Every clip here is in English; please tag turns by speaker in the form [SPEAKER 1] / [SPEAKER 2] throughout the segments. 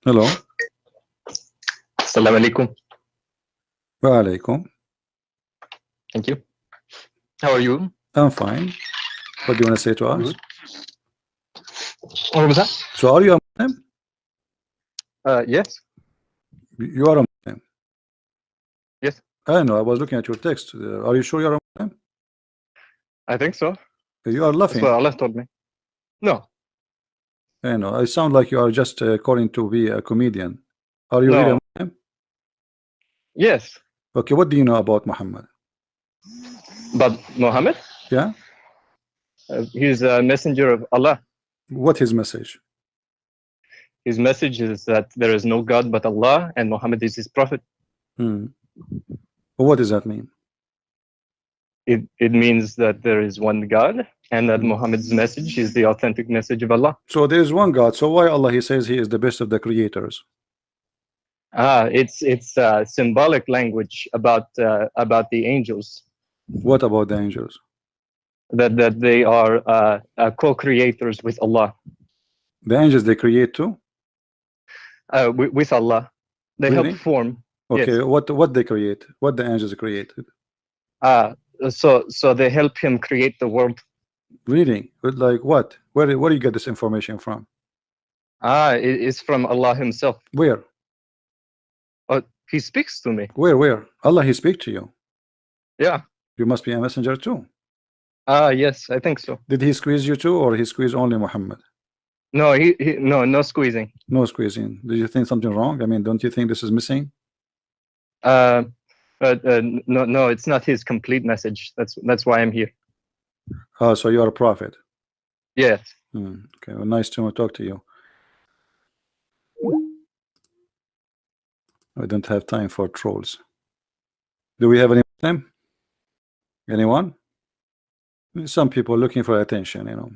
[SPEAKER 1] Hello.
[SPEAKER 2] Assalamu alaikum.
[SPEAKER 1] Wa alaikum.
[SPEAKER 2] Thank you. How are you?
[SPEAKER 1] I'm fine. What do you want to say to us?
[SPEAKER 2] Good. What was that?
[SPEAKER 1] So are you a Muslim?
[SPEAKER 2] Yes.
[SPEAKER 1] You are a Muslim.
[SPEAKER 2] Yes.
[SPEAKER 1] I don't know. I was looking at your text. Are you sure you're a Muslim?
[SPEAKER 2] I think so.
[SPEAKER 1] You are
[SPEAKER 2] That's
[SPEAKER 1] laughing.
[SPEAKER 2] what Allah told me. No.
[SPEAKER 1] I know. I sound like you are just calling to be a comedian. Are you really a
[SPEAKER 2] No.
[SPEAKER 1] Muslim?
[SPEAKER 2] Yes.
[SPEAKER 1] Okay. What do you know about Muhammad?
[SPEAKER 2] But Muhammad?
[SPEAKER 1] Yeah.
[SPEAKER 2] He's a messenger of Allah.
[SPEAKER 1] What his message?
[SPEAKER 2] His message is that there is no God but Allah, and Muhammad is his prophet.
[SPEAKER 1] What does that mean?
[SPEAKER 2] It means that there is one God, and that Muhammad's message is the authentic message of Allah.
[SPEAKER 1] So there is one God. So why Allah he says he is the best of the creators?
[SPEAKER 2] It's symbolic language about the angels.
[SPEAKER 1] What about the angels?
[SPEAKER 2] That they are co-creators with Allah.
[SPEAKER 1] The angels they create too?
[SPEAKER 2] With Allah, they
[SPEAKER 1] Really?
[SPEAKER 2] help form.
[SPEAKER 1] Okay.
[SPEAKER 2] Yes.
[SPEAKER 1] What they create? What the angels created?
[SPEAKER 2] So they help him create the world.
[SPEAKER 1] Really? Like what? Where do you get this information from?
[SPEAKER 2] It is from Allah himself.
[SPEAKER 1] Where?
[SPEAKER 2] He speaks to me.
[SPEAKER 1] Where? Allah he speak to you.
[SPEAKER 2] Yeah.
[SPEAKER 1] You must be a messenger too.
[SPEAKER 2] Yes, I think so.
[SPEAKER 1] Did he squeeze you too, or he squeezed only Muhammad?
[SPEAKER 2] No, no squeezing.
[SPEAKER 1] No squeezing. Do you think something wrong? I mean, don't you think this is missing?
[SPEAKER 2] No, it's not his complete message. That's why I'm here.
[SPEAKER 1] So you are a prophet.
[SPEAKER 2] Yes.
[SPEAKER 1] Okay, well, nice to talk to you. I don't have time for trolls. Do we have any Muslim? Anyone? Some people looking for attention, you know.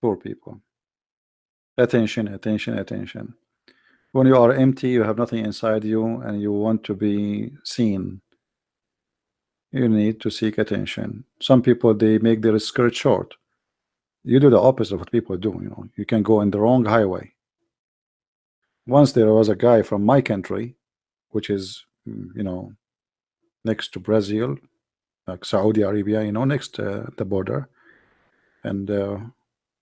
[SPEAKER 1] Poor people. Attention. When you are empty, you have nothing inside you, and you want to be seen, you need to seek attention. Some people, they make their skirt short. You do the opposite of what people do. You know, you can go in the wrong highway. Once there was a guy from my country, which is, you know, next to Brazil, like Saudi Arabia, you know, next to the border, and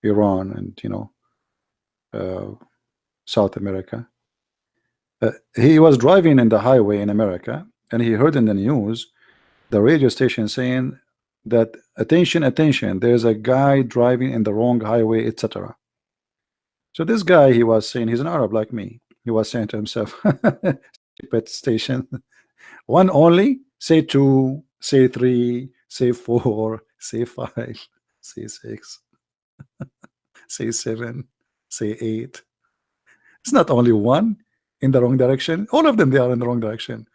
[SPEAKER 1] Iran, and you know, South America. He was driving in the highway in America, and he heard in the news the radio station saying that attention, there's a guy driving in the wrong highway, etc. So this guy, he was saying, he's an Arab like me, he was saying to himself, pet station, one only, say two, say three, say four, say five, say six, say seven, say eight. It's not only one in the wrong direction, all of them, they are in the wrong direction,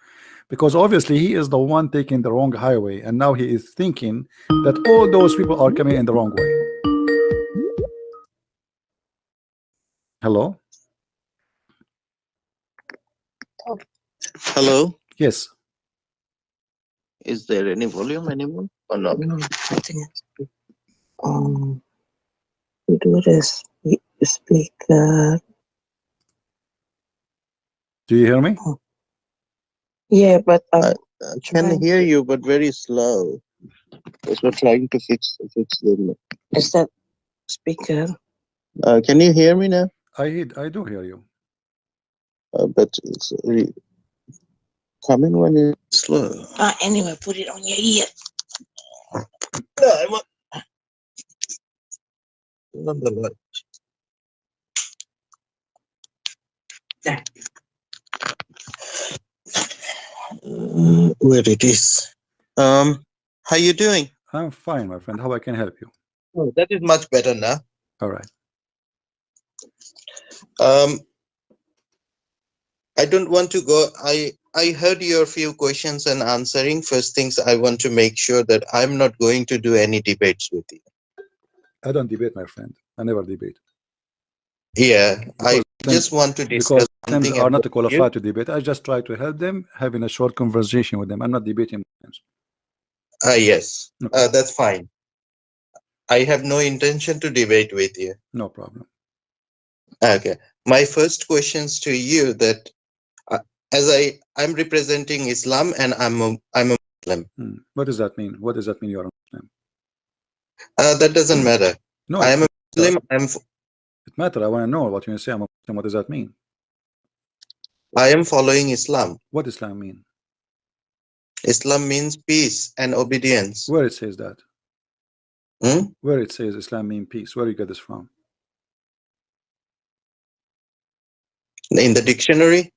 [SPEAKER 1] because obviously he is the one taking the wrong highway, and now he is thinking that all those people are coming in the wrong way. Hello?
[SPEAKER 3] Hello?
[SPEAKER 1] Yes.
[SPEAKER 3] Is there any volume anymore or not?
[SPEAKER 4] No, nothing. We do this. Speak.
[SPEAKER 1] Do you hear me?
[SPEAKER 4] Yeah, but
[SPEAKER 3] I can hear you, but very slow. Because we're trying to fix the.
[SPEAKER 4] is that speaker?
[SPEAKER 3] Can you hear me now?
[SPEAKER 1] I do hear you.
[SPEAKER 3] But it's coming when it's slow.
[SPEAKER 4] Anyway, put it on your ear.
[SPEAKER 3] Where it is. How you doing?
[SPEAKER 1] I'm fine, my friend. How I can help you?
[SPEAKER 3] Oh, that is much better now.
[SPEAKER 1] All right.
[SPEAKER 3] I don't want to go. I heard your few questions and answering. First things, I want to make sure that I'm not going to do any debates with you.
[SPEAKER 1] I don't debate, my friend. I never debate.
[SPEAKER 3] Yeah, I just want to discuss
[SPEAKER 1] Muslims
[SPEAKER 3] something.
[SPEAKER 1] are not qualified to debate. I just try to help them, having a short conversation with them. I'm not debating Muslims.
[SPEAKER 3] Yes,
[SPEAKER 1] Okay.
[SPEAKER 3] that's fine. I have no intention to debate with you.
[SPEAKER 1] No problem.
[SPEAKER 3] Okay. my first questions to you that as I'm representing Islam and I'm a Muslim.
[SPEAKER 1] What does that mean? What does that mean you are a Muslim?
[SPEAKER 3] That doesn't matter.
[SPEAKER 1] No,
[SPEAKER 3] I am a Muslim.
[SPEAKER 1] it matters. I want to know what you say. I'm a Muslim. What does that mean?
[SPEAKER 3] I am following Islam.
[SPEAKER 1] What does Islam mean?
[SPEAKER 3] Islam means peace and obedience.
[SPEAKER 1] Where it says that?
[SPEAKER 3] Hmm?
[SPEAKER 1] Where it says Islam means peace? Where you get this from?
[SPEAKER 3] In the dictionary?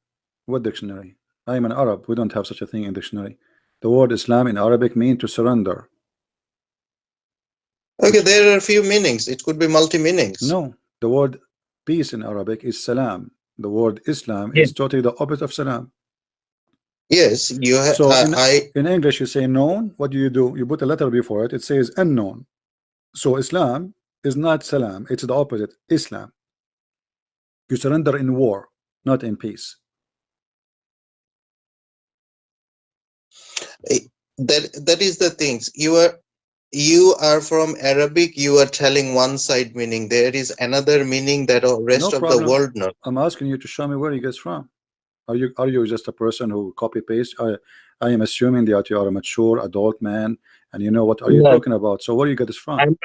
[SPEAKER 1] What dictionary? I am an Arab. We don't have such a thing in dictionary. The word Islam in Arabic means to surrender.
[SPEAKER 3] Okay, there are a few meanings. It could be multi-meanings.
[SPEAKER 1] No, the word peace in Arabic is salam. The word Islam is totally the opposite of salam.
[SPEAKER 3] Yes, you have.
[SPEAKER 1] So in English you say known. What do? You put a letter before it. It says unknown. So Islam is not salam. It's the opposite. Islam. You surrender in war, not in peace.
[SPEAKER 3] That is the things. You are from Arabic. You are telling one side meaning. There is another meaning that the rest of the world knows.
[SPEAKER 1] I'm asking you to show me where you get from. Are you just a person who copy paste? I am assuming that you are a mature adult man and you know what are you talking about. So where you get this from?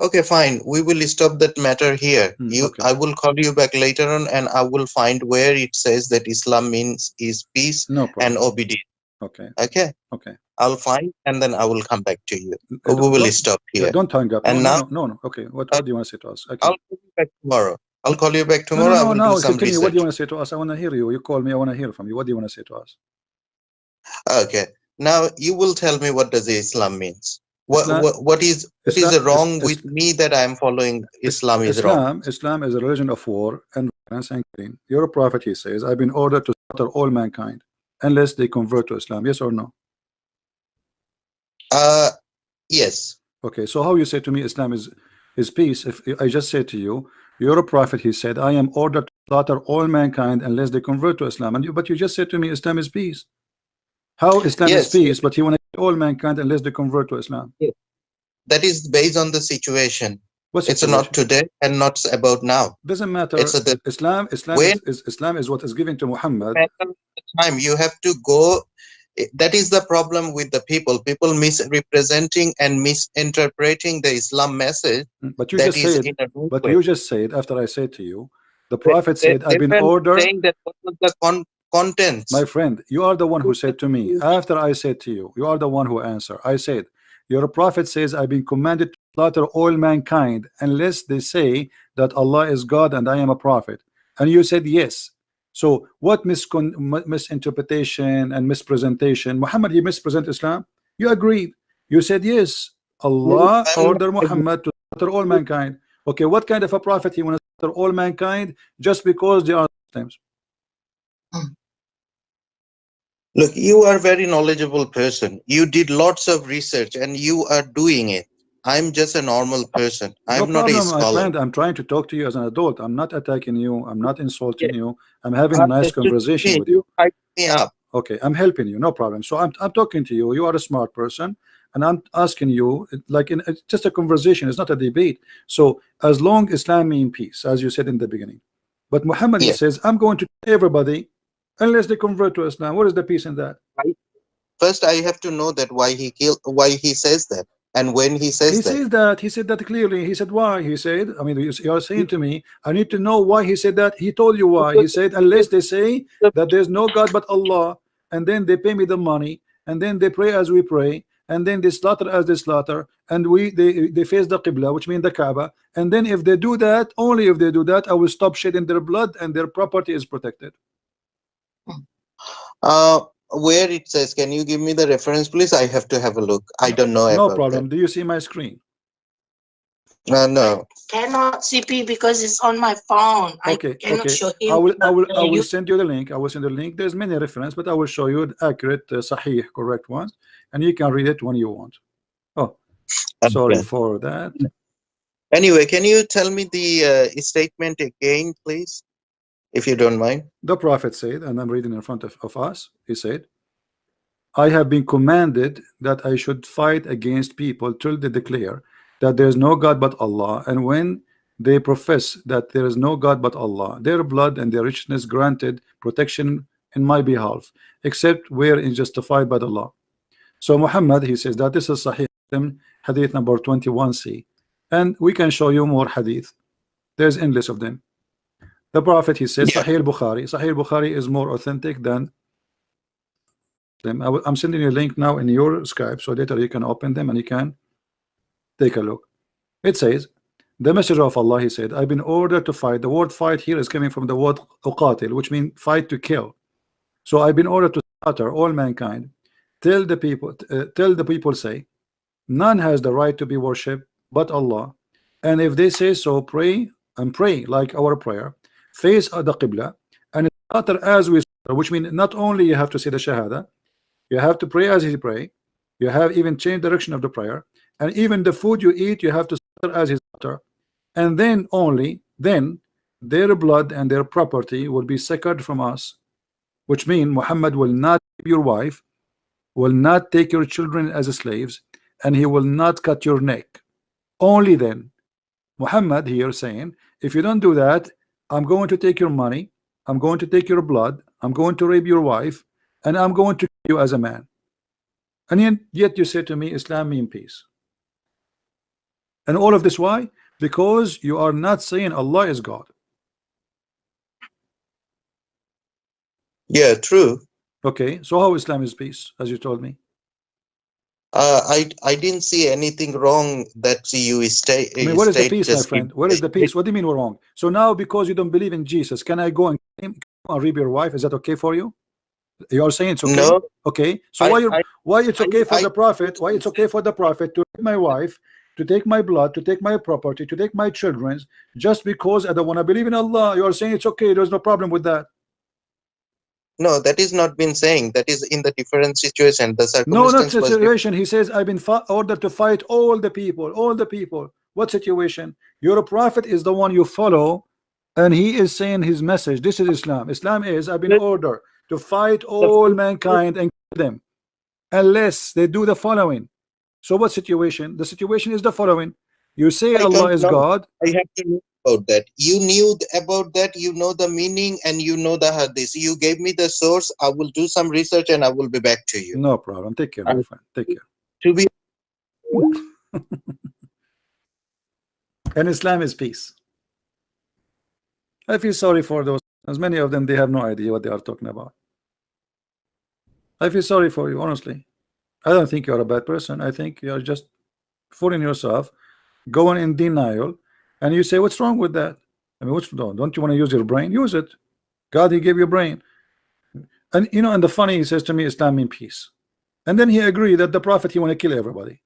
[SPEAKER 3] Okay, fine. We will stop that matter here.
[SPEAKER 1] Okay.
[SPEAKER 3] I will call you back later on and I will find where it says that Islam means is peace and obedience.
[SPEAKER 1] Okay.
[SPEAKER 3] Okay.
[SPEAKER 1] Okay.
[SPEAKER 3] I'll find and then I will come back to you. We will stop here.
[SPEAKER 1] Don't hang up.
[SPEAKER 3] And
[SPEAKER 1] no. Okay. What do you want to say to us? Okay.
[SPEAKER 3] I'll call you back tomorrow. I'll call you back tomorrow. I will do some
[SPEAKER 1] continue.
[SPEAKER 3] research.
[SPEAKER 1] What do you want to say to us? I want to hear you. You call me. I want to hear from you. What do you want to say to us?
[SPEAKER 3] Okay. Now you will tell me what does Islam means. What is wrong with me that I am following Islam is wrong?
[SPEAKER 1] Islam is a religion of war and violence and killing. Your prophet, he says, I've been ordered to slaughter all mankind unless they convert to Islam. Yes or no?
[SPEAKER 3] Yes.
[SPEAKER 1] Okay, so how you say to me Islam is peace if I just say to you, you're a prophet, he said, I am ordered to slaughter all mankind unless they convert to Islam, but you just said to me Islam is peace. How Islam is peace, but you want to kill all mankind unless they convert to Islam?
[SPEAKER 3] Yes. That is based on the situation.
[SPEAKER 1] What situation?
[SPEAKER 3] It's not today and not about now.
[SPEAKER 1] Doesn't matter. Islam is what is given to Muhammad.
[SPEAKER 3] Time you have to go. That is the problem with the people. People misrepresenting and misinterpreting the Islam message.
[SPEAKER 1] But you just said. But you just said after I said to you, the Prophet said, "I've been ordered."
[SPEAKER 3] Saying that what was the contents.
[SPEAKER 1] My friend, you are the one who said to me after I said to you. You are the one who answered. I said, "Your Prophet says I've been commanded to slaughter all mankind unless they say that Allah is God and I am a prophet." And you said yes. So what misinterpretation and mispresentation? Muhammad, he mispresent Islam? You agreed. You said yes. Allah ordered Muhammad to slaughter all mankind. Okay, what kind of a prophet he wants to slaughter all mankind just because they are Muslims?
[SPEAKER 3] Look, you are a very knowledgeable person. You did lots of research and you are doing it. I'm just a normal person. I'm not a scholar.
[SPEAKER 1] My friend, I'm trying to talk to you as an adult. I'm not attacking you. I'm not insulting you. I'm having a nice conversation with you.
[SPEAKER 3] Hype me up.
[SPEAKER 1] Okay, I'm helping you. No problem. So I'm talking to you. You are a smart person, and I'm asking you like it's just a conversation. It's not a debate. So as long as Islam means peace, as you said in the beginning, but Muhammad says, "I'm going to kill everybody unless they convert to Islam." What is the peace in that?
[SPEAKER 3] First, I have to know that why he says that. And when he says
[SPEAKER 1] he said that clearly. He said why. He said, I mean, you are saying to me, I need to know why he said that. He told you why. He said, unless they say that there's no God but Allah, and then they pay me the money, and then they pray as we pray, and then they slaughter as they slaughter, and they face the Qibla, which means the Kaaba, and then if they do that, only if they do that, I will stop shedding their blood and their property is protected.
[SPEAKER 3] Where it says, can you give me the reference, please? I have to have a look. I don't know.
[SPEAKER 1] No problem. Do you see my screen?
[SPEAKER 3] No.
[SPEAKER 4] Cannot CP because it's on my phone.
[SPEAKER 1] Okay.
[SPEAKER 4] I cannot show him.
[SPEAKER 1] I will send you the link. I will send the link. There's many references, but I will show you the accurate, sahih, correct ones, and you can read it when you want. Oh, sorry for that.
[SPEAKER 3] Anyway, can you tell me the statement again, please? If you don't mind.
[SPEAKER 1] The Prophet said, and I'm reading in front of us, he said, I have been commanded that I should fight against people till they declare that there is no God but Allah, and when they profess that there is no God but Allah. Their blood and their richness granted protection in my behalf, except where is justified by the law. So Muhammad, he says that this is Sahih hadith number 21c, and we can show you more hadith. There's endless of them. The Prophet, he says, Sahih al-Bukhari. Sahih al-Bukhari is more authentic than them. I'm sending you a link now in your Skype, so later you can open them and you can take a look. It says, the Messenger of Allah, he said, I've been ordered to fight. The word fight here is coming from the word uqatil, which means fight, to kill. So I've been ordered to slaughter all mankind. Tell the people, say, none has the right to be worshipped but Allah. And if they say so, pray and pray like our prayer. Face the Qibla and slaughter as we slaughter, which means not only you have to say the Shahada, you have to pray as he pray, you have even changed direction of the prayer, and even the food you eat, you have to slaughter as he slaughter, and then only then their blood and their property will be secured from us, which means Muhammad will not keep your wife, will not take your children as slaves, and he will not cut your neck. Only then. Muhammad here saying, if you don't do that, I'm going to take your money, I'm going to take your blood, I'm going to rape your wife, and I'm going to kill you as a man. And yet you say to me, Islam means peace. And all of this, why? Because you are not saying Allah is God.
[SPEAKER 3] Yeah, true.
[SPEAKER 1] Okay, so how Islam is peace, as you told me?
[SPEAKER 3] I didn't see anything wrong that you state.
[SPEAKER 1] I mean, where is the peace, my friend? Where is the peace? What do you mean we're wrong? So now, because you don't believe in Jesus, can I go and rape your wife? Is that okay for you? You are saying it's okay?
[SPEAKER 3] No.
[SPEAKER 1] Okay. So why it's okay for the Prophet? Why it's okay for the Prophet to rape my wife, to take my blood, to take my property, to take my children's, just because I don't want to believe in Allah? You are saying it's okay. There's no problem with that.
[SPEAKER 3] No, that is not been saying. That is in the different situation. The
[SPEAKER 1] No,
[SPEAKER 3] circumstance
[SPEAKER 1] not
[SPEAKER 3] was
[SPEAKER 1] situation. He says, I've been ordered to fight all the people, all the people. What situation? Your prophet is the one you follow, and he is saying his message. This is Islam. Islam is, I've been ordered to fight all mankind and kill them, unless they do the following. So what situation? The situation is the following. You say Allah is God.
[SPEAKER 3] I have to know about that. You knew about that. You know the meaning and you know the hadith. You gave me the source. I will do some research and I will be back to you.
[SPEAKER 1] No problem. Take care, my friend. Take care.
[SPEAKER 3] To be
[SPEAKER 1] And Islam is peace. I feel sorry for those. As many of them, they have no idea what they are talking about. I feel sorry for you, honestly. I don't think you're a bad person. I think you're just fooling yourself, going in denial, and you say, what's wrong with that? I mean, what's wrong? Don't you want to use your brain? Use it. God, he gave you a brain. And you know, and the funny, he says to me, Islam means peace. And then he agreed that the Prophet, he want to kill everybody.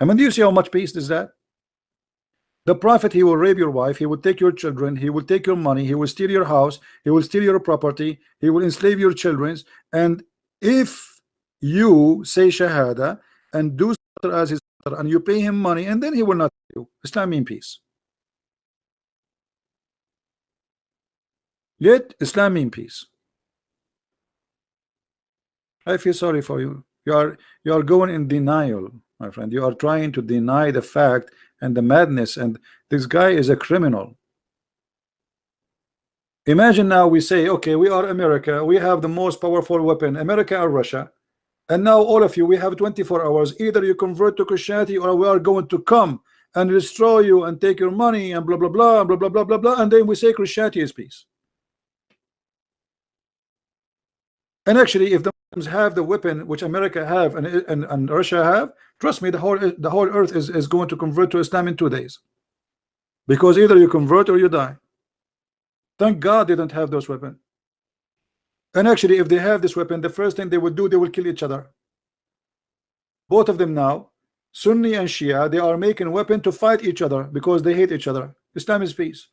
[SPEAKER 1] I mean, do you see how much peace is that? The Prophet, he will rape your wife, he will take your children, he will take your money, he will steal your house, he will steal your property, he will enslave your children. And if you say Shahada and do as his and you pay him money, and then he will not kill you. Islam means peace. Yet Islam means peace. I feel sorry for you. You are going in denial, my friend. You are trying to deny the fact and the madness, and this guy is a criminal. Imagine now we say, okay, we are America, we have the most powerful weapon, America or Russia, and now all of you, we have 24 hours. Either you convert to Christianity or we are going to come and destroy you and take your money and blah blah blah blah blah blah blah blah, and then we say Christianity is peace. And actually, if the Muslims have the weapon which America have and Russia have, trust me, the whole earth is going to convert to Islam in 2 days, because either you convert or you die. Thank God they don't have those weapons. And actually, if they have this weapon, the first thing they will do, they will kill each other. Both of them now, Sunni and Shia, they are making weapons to fight each other because they hate each other. Islam is peace.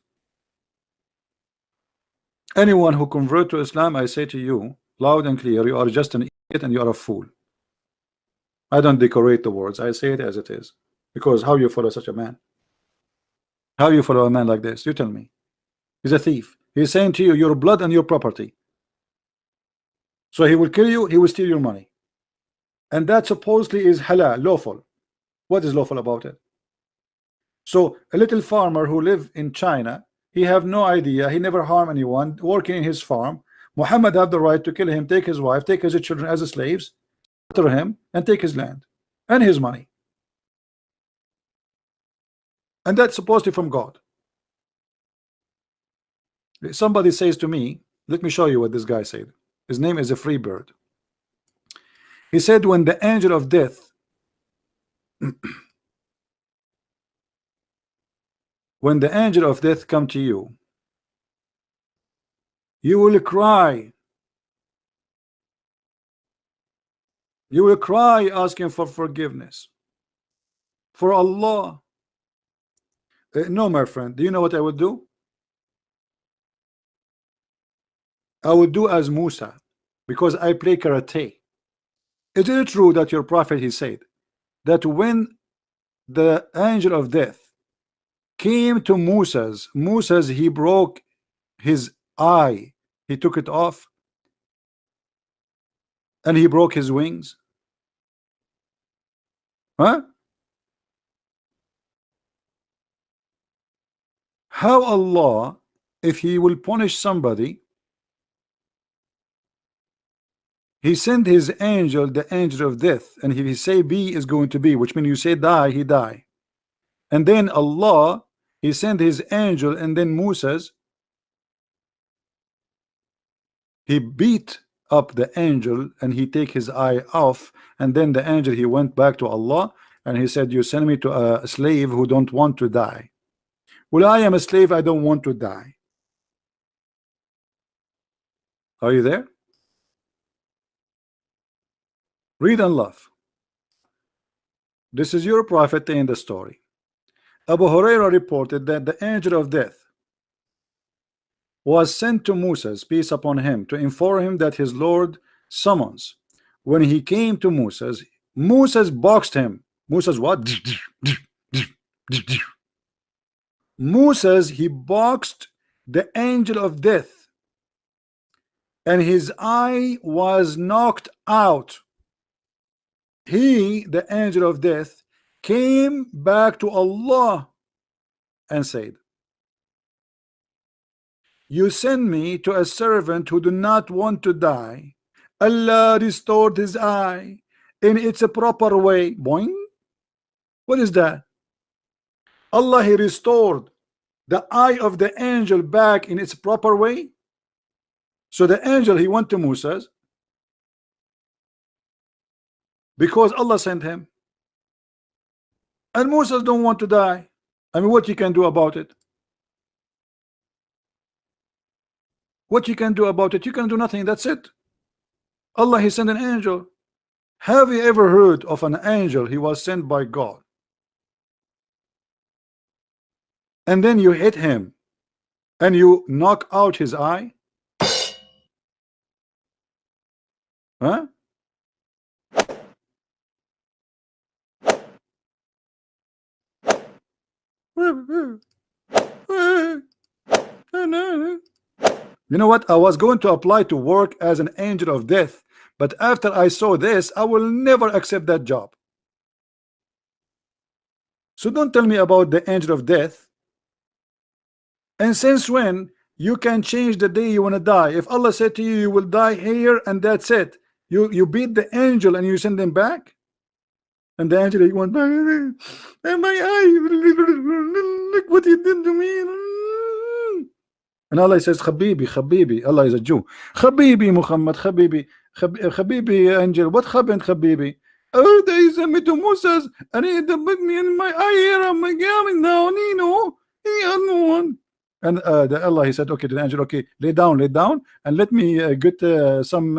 [SPEAKER 1] Anyone who convert to Islam, I say to you, loud and clear, you are just an idiot and you are a fool. I don't decorate the words. I say it as it is. Because how you follow such a man? How you follow a man like this? You tell me. He's a thief. He's saying to you, your blood and your property. So he will kill you, he will steal your money. And that supposedly is halal, lawful. What is lawful about it? So a little farmer who live in China, he have no idea, he never harm anyone, working in his farm. Muhammad have the right to kill him, take his wife, take his children as slaves, slaughter him, and take his land and his money. And that's supposedly from God. Somebody says to me, let me show you what this guy said. His name is a free bird. He said, when the angel of death when the angel of death come to you, you will cry. You will cry asking for forgiveness for Allah. No, my friend, do you know what I would do? I would do as Musa, because I play karate. Is it true that your prophet, he said that when the angel of death came to Musa's, he broke his eye, he took it off, and he broke his wings? Huh? How Allah, if he will punish somebody, he sent his angel, the angel of death, and if he say be is going to be, which means you say die, he die. And then Allah, he sent his angel, and then Moses, he beat up the angel and he take his eye off, and then the angel, he went back to Allah and he said, you send me to a slave who don't want to die. Well, I am a slave, I don't want to die. Are you there? Read and laugh. This is your prophet in the story. Abu Huraira reported that the angel of death was sent to Moses, peace upon him, to inform him that his Lord summons. When he came to Moses, Moses boxed him. Moses what? Moses, he boxed the angel of death, and his eye was knocked out. He, the angel of death, came back to Allah and said, you send me to a servant who do not want to die. Allah restored his eye in its a proper way. Boing. What is that? Allah, he restored the eye of the angel back in its proper way. So the angel, he went to Moses because Allah sent him, and Moses don't want to die. I mean, what you can do about it? What you can do about it? You can do nothing. That's it. Allah, he sent an angel. Have you ever heard of an angel? He was sent by God, and then you hit him and you knock out his eye? Huh? You know what? I was going to apply to work as an angel of death, but after I saw this, I will never accept that job. So don't tell me about the angel of death. And since when you can change the day you want to die? If Allah said to you, you will die here and that's it, you beat the angel and you send them back, and the angel, he went back, and my eye, look what you did to me. And Allah says, Habibi, Habibi. Allah is a Jew. Habibi Muhammad, Habibi, Habibi angel. What happened, Habibi? Oh, they sent me to Moses, and he put me in my eye here. I'm going down, you know. And Allah, he said, okay, to the angel, okay, lay down, and let me get some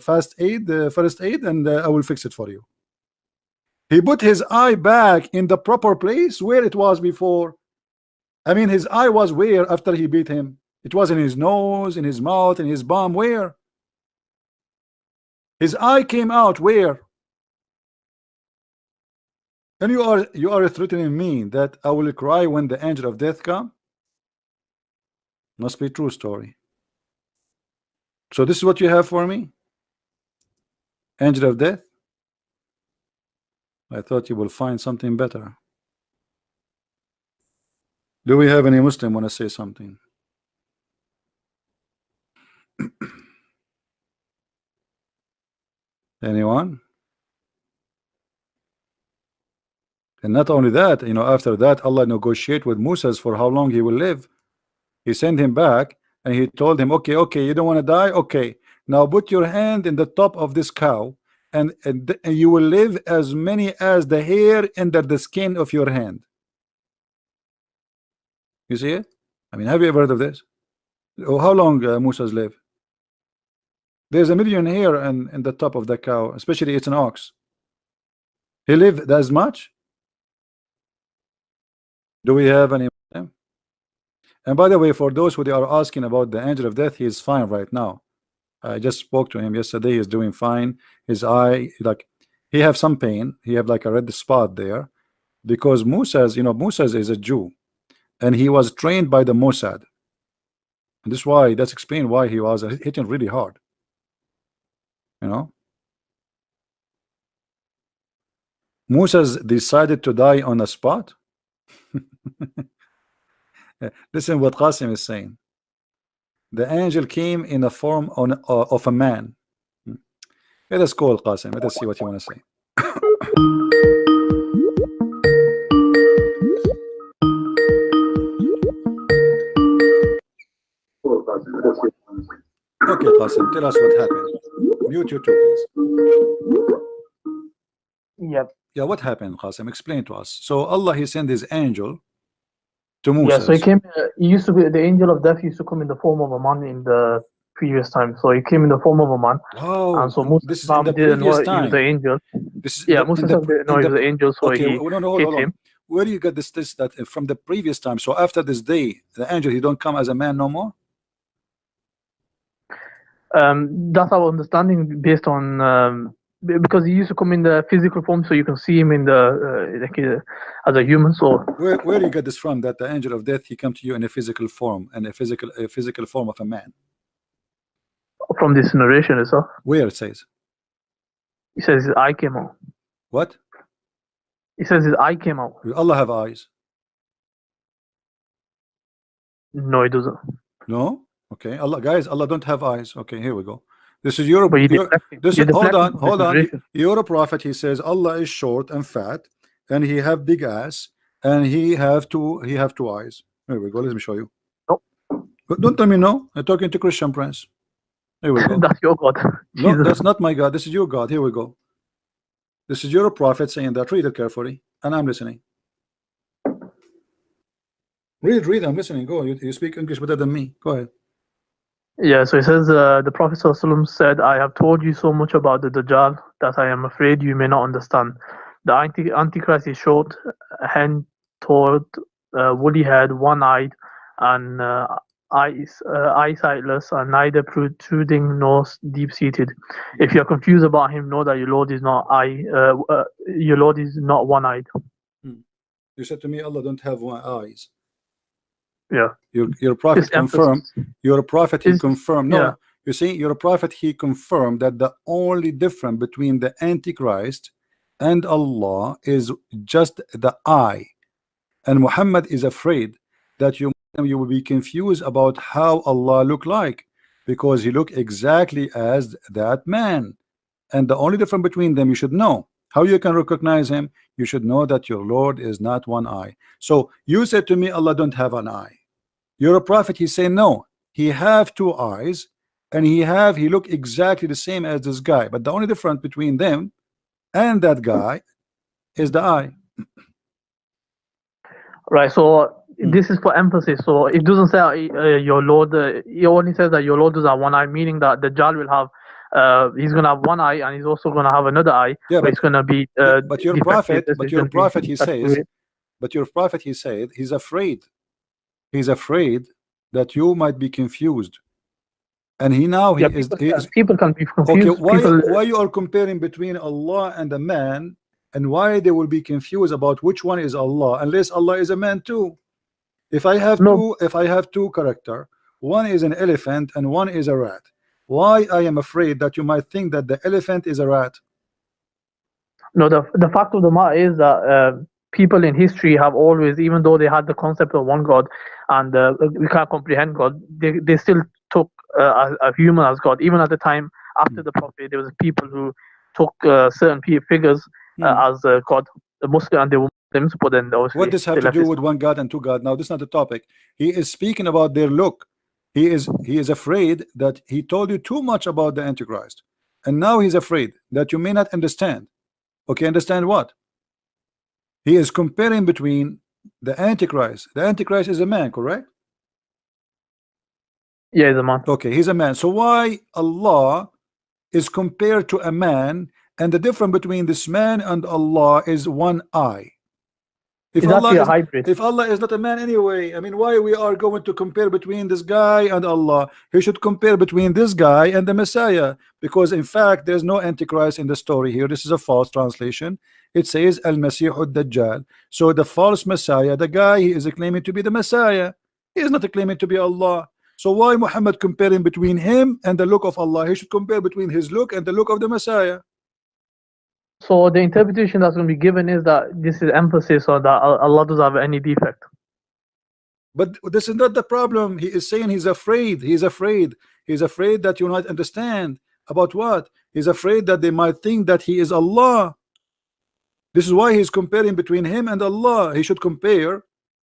[SPEAKER 1] first aid, and I will fix it for you. He put his eye back in the proper place where it was before. I mean, his eye was where after he beat him? It was in his nose, in his mouth, in his bum. Where? His eye came out where? And you are threatening me that I will cry when the angel of death come? Must be true story. So this is what you have for me? Angel of death? I thought you will find something better. Do we have any Muslim want to say something? Anyone? And not only that, you know, after that, Allah negotiate with Moses for how long he will live. He sent him back and he told him, okay, you don't want to die? Okay, now put your hand in the top of this cow and you will live as many as the hair under the skin of your hand. You see it? I mean, have you ever heard of this? Oh, how long Moses live? There's 1 million hair in the top of the cow, especially it's an ox. He lived as much? Do we have any? And by the way, for those who are asking about the angel of death, he is fine right now. I just spoke to him yesterday. He's doing fine. His eye, like, he have some pain. He have like a red spot there, because Moses, you know, Moses is a Jew, and he was trained by the Mossad. And this is why, that's explain why he was hitting really hard. You know, Moses decided to die on the spot. Listen what Qasim is saying. The angel came in the form of a man. Let us call Qasim. Let us see what you want to say. Okay, Qasim, tell us what happened. Mute you too, please.
[SPEAKER 5] Yep.
[SPEAKER 1] Yeah, what happened, Qasim? Explain to us. So Allah, he sent his angel to Moses.
[SPEAKER 5] Yeah, so he used to be, the angel of death used to come in the form of a man in the previous time. So he came in the form of a man.
[SPEAKER 1] Wow.
[SPEAKER 5] And so Moses
[SPEAKER 1] This is in the
[SPEAKER 5] didn't know
[SPEAKER 1] previous
[SPEAKER 5] he
[SPEAKER 1] time.
[SPEAKER 5] was the angel.
[SPEAKER 1] This is
[SPEAKER 5] Yeah, Moses didn't know he was the angel, so
[SPEAKER 1] okay,
[SPEAKER 5] he
[SPEAKER 1] hold
[SPEAKER 5] hit
[SPEAKER 1] on.
[SPEAKER 5] him.
[SPEAKER 1] Where do you get this that from the previous time? So after this day, the angel, he don't come as a man no more?
[SPEAKER 5] That's our understanding based on because he used to come in the physical form, so you can see him in the as a human. So
[SPEAKER 1] Where do you get this from? That the angel of death, he come to you in a physical form, and a physical form of a man?
[SPEAKER 5] from this narration itself,
[SPEAKER 1] Where it says?
[SPEAKER 5] he says his eye came out.
[SPEAKER 1] What?
[SPEAKER 5] He says his eye came out.
[SPEAKER 1] Will Allah have eyes?
[SPEAKER 5] No, he doesn't.
[SPEAKER 1] No. Okay. Allah, guys, Allah don't have eyes. Okay, here we go. This is your.
[SPEAKER 5] But
[SPEAKER 1] Hold on. You're a prophet. He says Allah is short and fat, and he have big ass, and he have two eyes. Here we go. Let me show you.
[SPEAKER 5] No.
[SPEAKER 1] But don't tell me no. I'm talking to Christian Prince. Here we go.
[SPEAKER 5] That's your God.
[SPEAKER 1] No,
[SPEAKER 5] Jesus.
[SPEAKER 1] that's not my God. This is your God. Here we go. This is your prophet saying that. Read it carefully, and I'm listening. Read. I'm listening. Go. You speak English better than me. Go ahead.
[SPEAKER 5] Yeah, so it says the Prophet ﷺ said, I have told you so much about the Dajjal that I am afraid you may not understand. The Antichrist is short, hand-toed, woolly-haired, one-eyed, and eyesightless, and neither protruding nor deep-seated. If you are confused about him, know that your Lord is not one-eyed.
[SPEAKER 1] You said to me, Allah don't have one eyes.
[SPEAKER 5] Yeah.
[SPEAKER 1] Your prophet confirmed. Your prophet he confirmed. No,
[SPEAKER 5] yeah.
[SPEAKER 1] You see, your prophet he confirmed that the only difference between the Antichrist and Allah is just the eye. And Muhammad is afraid that you will be confused about how Allah look like, because he look exactly as that man. And the only difference between them, you should know. How you can recognize him? You should know that your Lord is not one eye. So you said to me, Allah don't have an eye. You're a prophet. He say no. He have two eyes, and he look exactly the same as this guy. But the only difference between them and that guy is the eye.
[SPEAKER 5] Right. So this is for emphasis. So it doesn't say your Lord. It only says that your Lord does have one eye, meaning that the Dajjal will have. He's gonna have one eye, and he's also gonna have another eye.
[SPEAKER 1] Yeah,
[SPEAKER 5] but it's gonna be.
[SPEAKER 1] But your prophet. He says. But your prophet, he said, he's afraid. He's afraid that you might be confused, and
[SPEAKER 5] people can be confused.
[SPEAKER 1] Okay, why you are comparing between Allah and a man, and why they will be confused about which one is Allah, unless Allah is a man too? If I have two character, one is an elephant and one is a rat, why I am afraid that you might think that the elephant is a rat?
[SPEAKER 5] No, the fact of the matter is that people in history have always, even though they had the concept of one God and we can't comprehend God, they still took a human as God. Even at the time after the Prophet, there was people who took certain figures as God, the Muslim, and they were Muslims, but then obviously
[SPEAKER 1] what does have
[SPEAKER 5] they
[SPEAKER 1] to
[SPEAKER 5] left
[SPEAKER 1] do
[SPEAKER 5] Islam.
[SPEAKER 1] with one God and two God? Now this is not the topic. He is speaking about their look. He is afraid that he told you too much about the Antichrist, and now he's afraid that you may not understand. Okay, understand what? He is comparing between the Antichrist. The Antichrist is a man, correct?
[SPEAKER 5] Yeah, he's a man.
[SPEAKER 1] Okay, he's a man. So why Allah is compared to a man, and the difference between this man and Allah is one eye? If
[SPEAKER 5] It's actually a
[SPEAKER 1] Allah
[SPEAKER 5] hybrid.
[SPEAKER 1] if Allah is not a man anyway, I mean, why we are going to compare between this guy and Allah? He should compare between this guy and the Messiah, because in fact there's no Antichrist in the story here. This is a false translation. It says Al-Masih ad-Dajjal. So the false Messiah, the guy he is claiming to be the Messiah, he is not claiming to be Allah. So why Muhammad comparing between him and the look of Allah? He should compare between his look and the look of the Messiah.
[SPEAKER 5] So the interpretation that's going to be given is that this is emphasis on that Allah doesn't have any defect.
[SPEAKER 1] But this is not the problem. He is saying he's afraid. He's afraid. He's afraid that you might understand about what? He's afraid that they might think that he is Allah. This is why he's comparing between him and Allah. He should compare.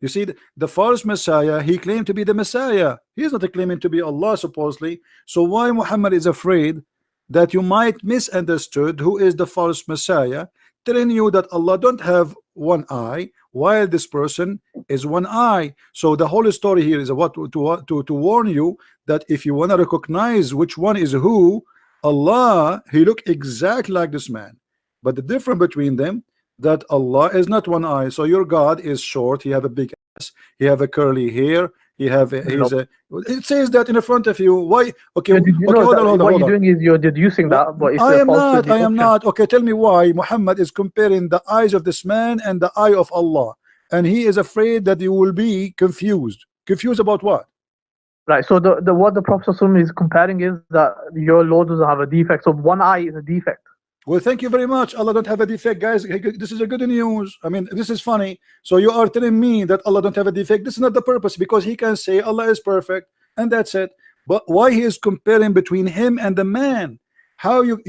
[SPEAKER 1] You see, the false Messiah, he claimed to be the Messiah. He is not claiming to be Allah, supposedly. So why Muhammad is afraid that you might misunderstood who is the false Messiah, telling you that Allah don't have one eye, while this person is one eye. So the whole story here is what to warn you that if you want to recognize which one is who, Allah, he look exactly like this man, but the difference between them that Allah is not one eye. So your God is short, he have a big ass, he have a curly hair, he have it says that in the front of you. Why? Okay,
[SPEAKER 5] Did you
[SPEAKER 1] okay,
[SPEAKER 5] know
[SPEAKER 1] hold
[SPEAKER 5] that
[SPEAKER 1] on, hold on,
[SPEAKER 5] what
[SPEAKER 1] hold
[SPEAKER 5] you're
[SPEAKER 1] on.
[SPEAKER 5] doing is you're deducing that, but it's
[SPEAKER 1] I
[SPEAKER 5] a
[SPEAKER 1] am
[SPEAKER 5] false
[SPEAKER 1] not. I am
[SPEAKER 5] deduction.
[SPEAKER 1] not. Okay, tell me why Muhammad is comparing the eyes of this man and the eye of Allah, and he is afraid that you will be confused. Confused about what?
[SPEAKER 5] Right. So the what the Prophet ﷺ is comparing is that your Lord doesn't have a defect. So one eye is a defect.
[SPEAKER 1] Well, thank you very much. Allah don't have a defect, guys. This is a good news. I mean, this is funny. So you are telling me that Allah don't have a defect. This is not the purpose, because he can say Allah is perfect and that's it. But why he is comparing between him and the man? How you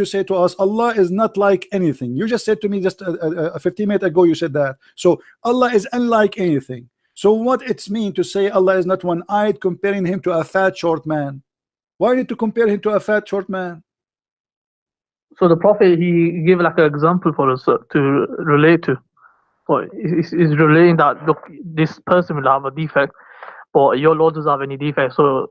[SPEAKER 1] say to us Allah is not like anything? You just said to me just 15 minutes ago, you said that. So Allah is unlike anything. So what it's mean to say Allah is not one-eyed, comparing him to a fat short man? Why need to compare him to a fat short man?
[SPEAKER 5] So the Prophet, he gave like an example for us to relate to. Well, he's relating that, look, this person will have a defect, but your Lord doesn't have any defect. So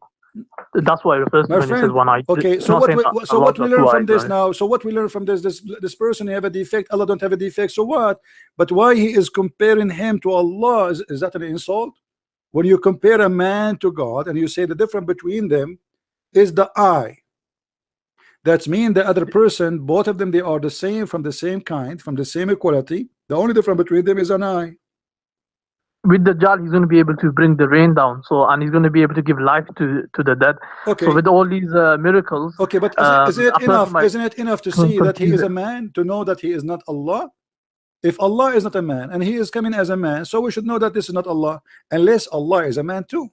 [SPEAKER 5] that's why it refers to
[SPEAKER 1] My
[SPEAKER 5] when he says
[SPEAKER 1] friend,
[SPEAKER 5] one eye.
[SPEAKER 1] okay,
[SPEAKER 5] It's
[SPEAKER 1] so
[SPEAKER 5] not
[SPEAKER 1] what
[SPEAKER 5] saying
[SPEAKER 1] we,
[SPEAKER 5] that
[SPEAKER 1] so
[SPEAKER 5] Allah
[SPEAKER 1] what we
[SPEAKER 5] does have
[SPEAKER 1] learn
[SPEAKER 5] two
[SPEAKER 1] from
[SPEAKER 5] eyes,
[SPEAKER 1] this
[SPEAKER 5] right?
[SPEAKER 1] now? So what we learn from this person, he have a defect, Allah don't have a defect. So what? But why he is comparing him to Allah? Is that an insult? When you compare a man to God and you say the difference between them is the eye, that's mean the other person, both of them, they are the same, from the same kind, from the same equality. The only difference between them is an eye.
[SPEAKER 5] With the Dajjal, he's going to be able to bring the rain down. So, and he's going to be able to give life to the dead.
[SPEAKER 1] Okay.
[SPEAKER 5] So with all these miracles,
[SPEAKER 1] Okay, but isn't it enough? Isn't it enough to see that he is a man, to know that he is not Allah? If Allah is not a man and he is coming as a man, so we should know that this is not Allah, unless Allah is a man too.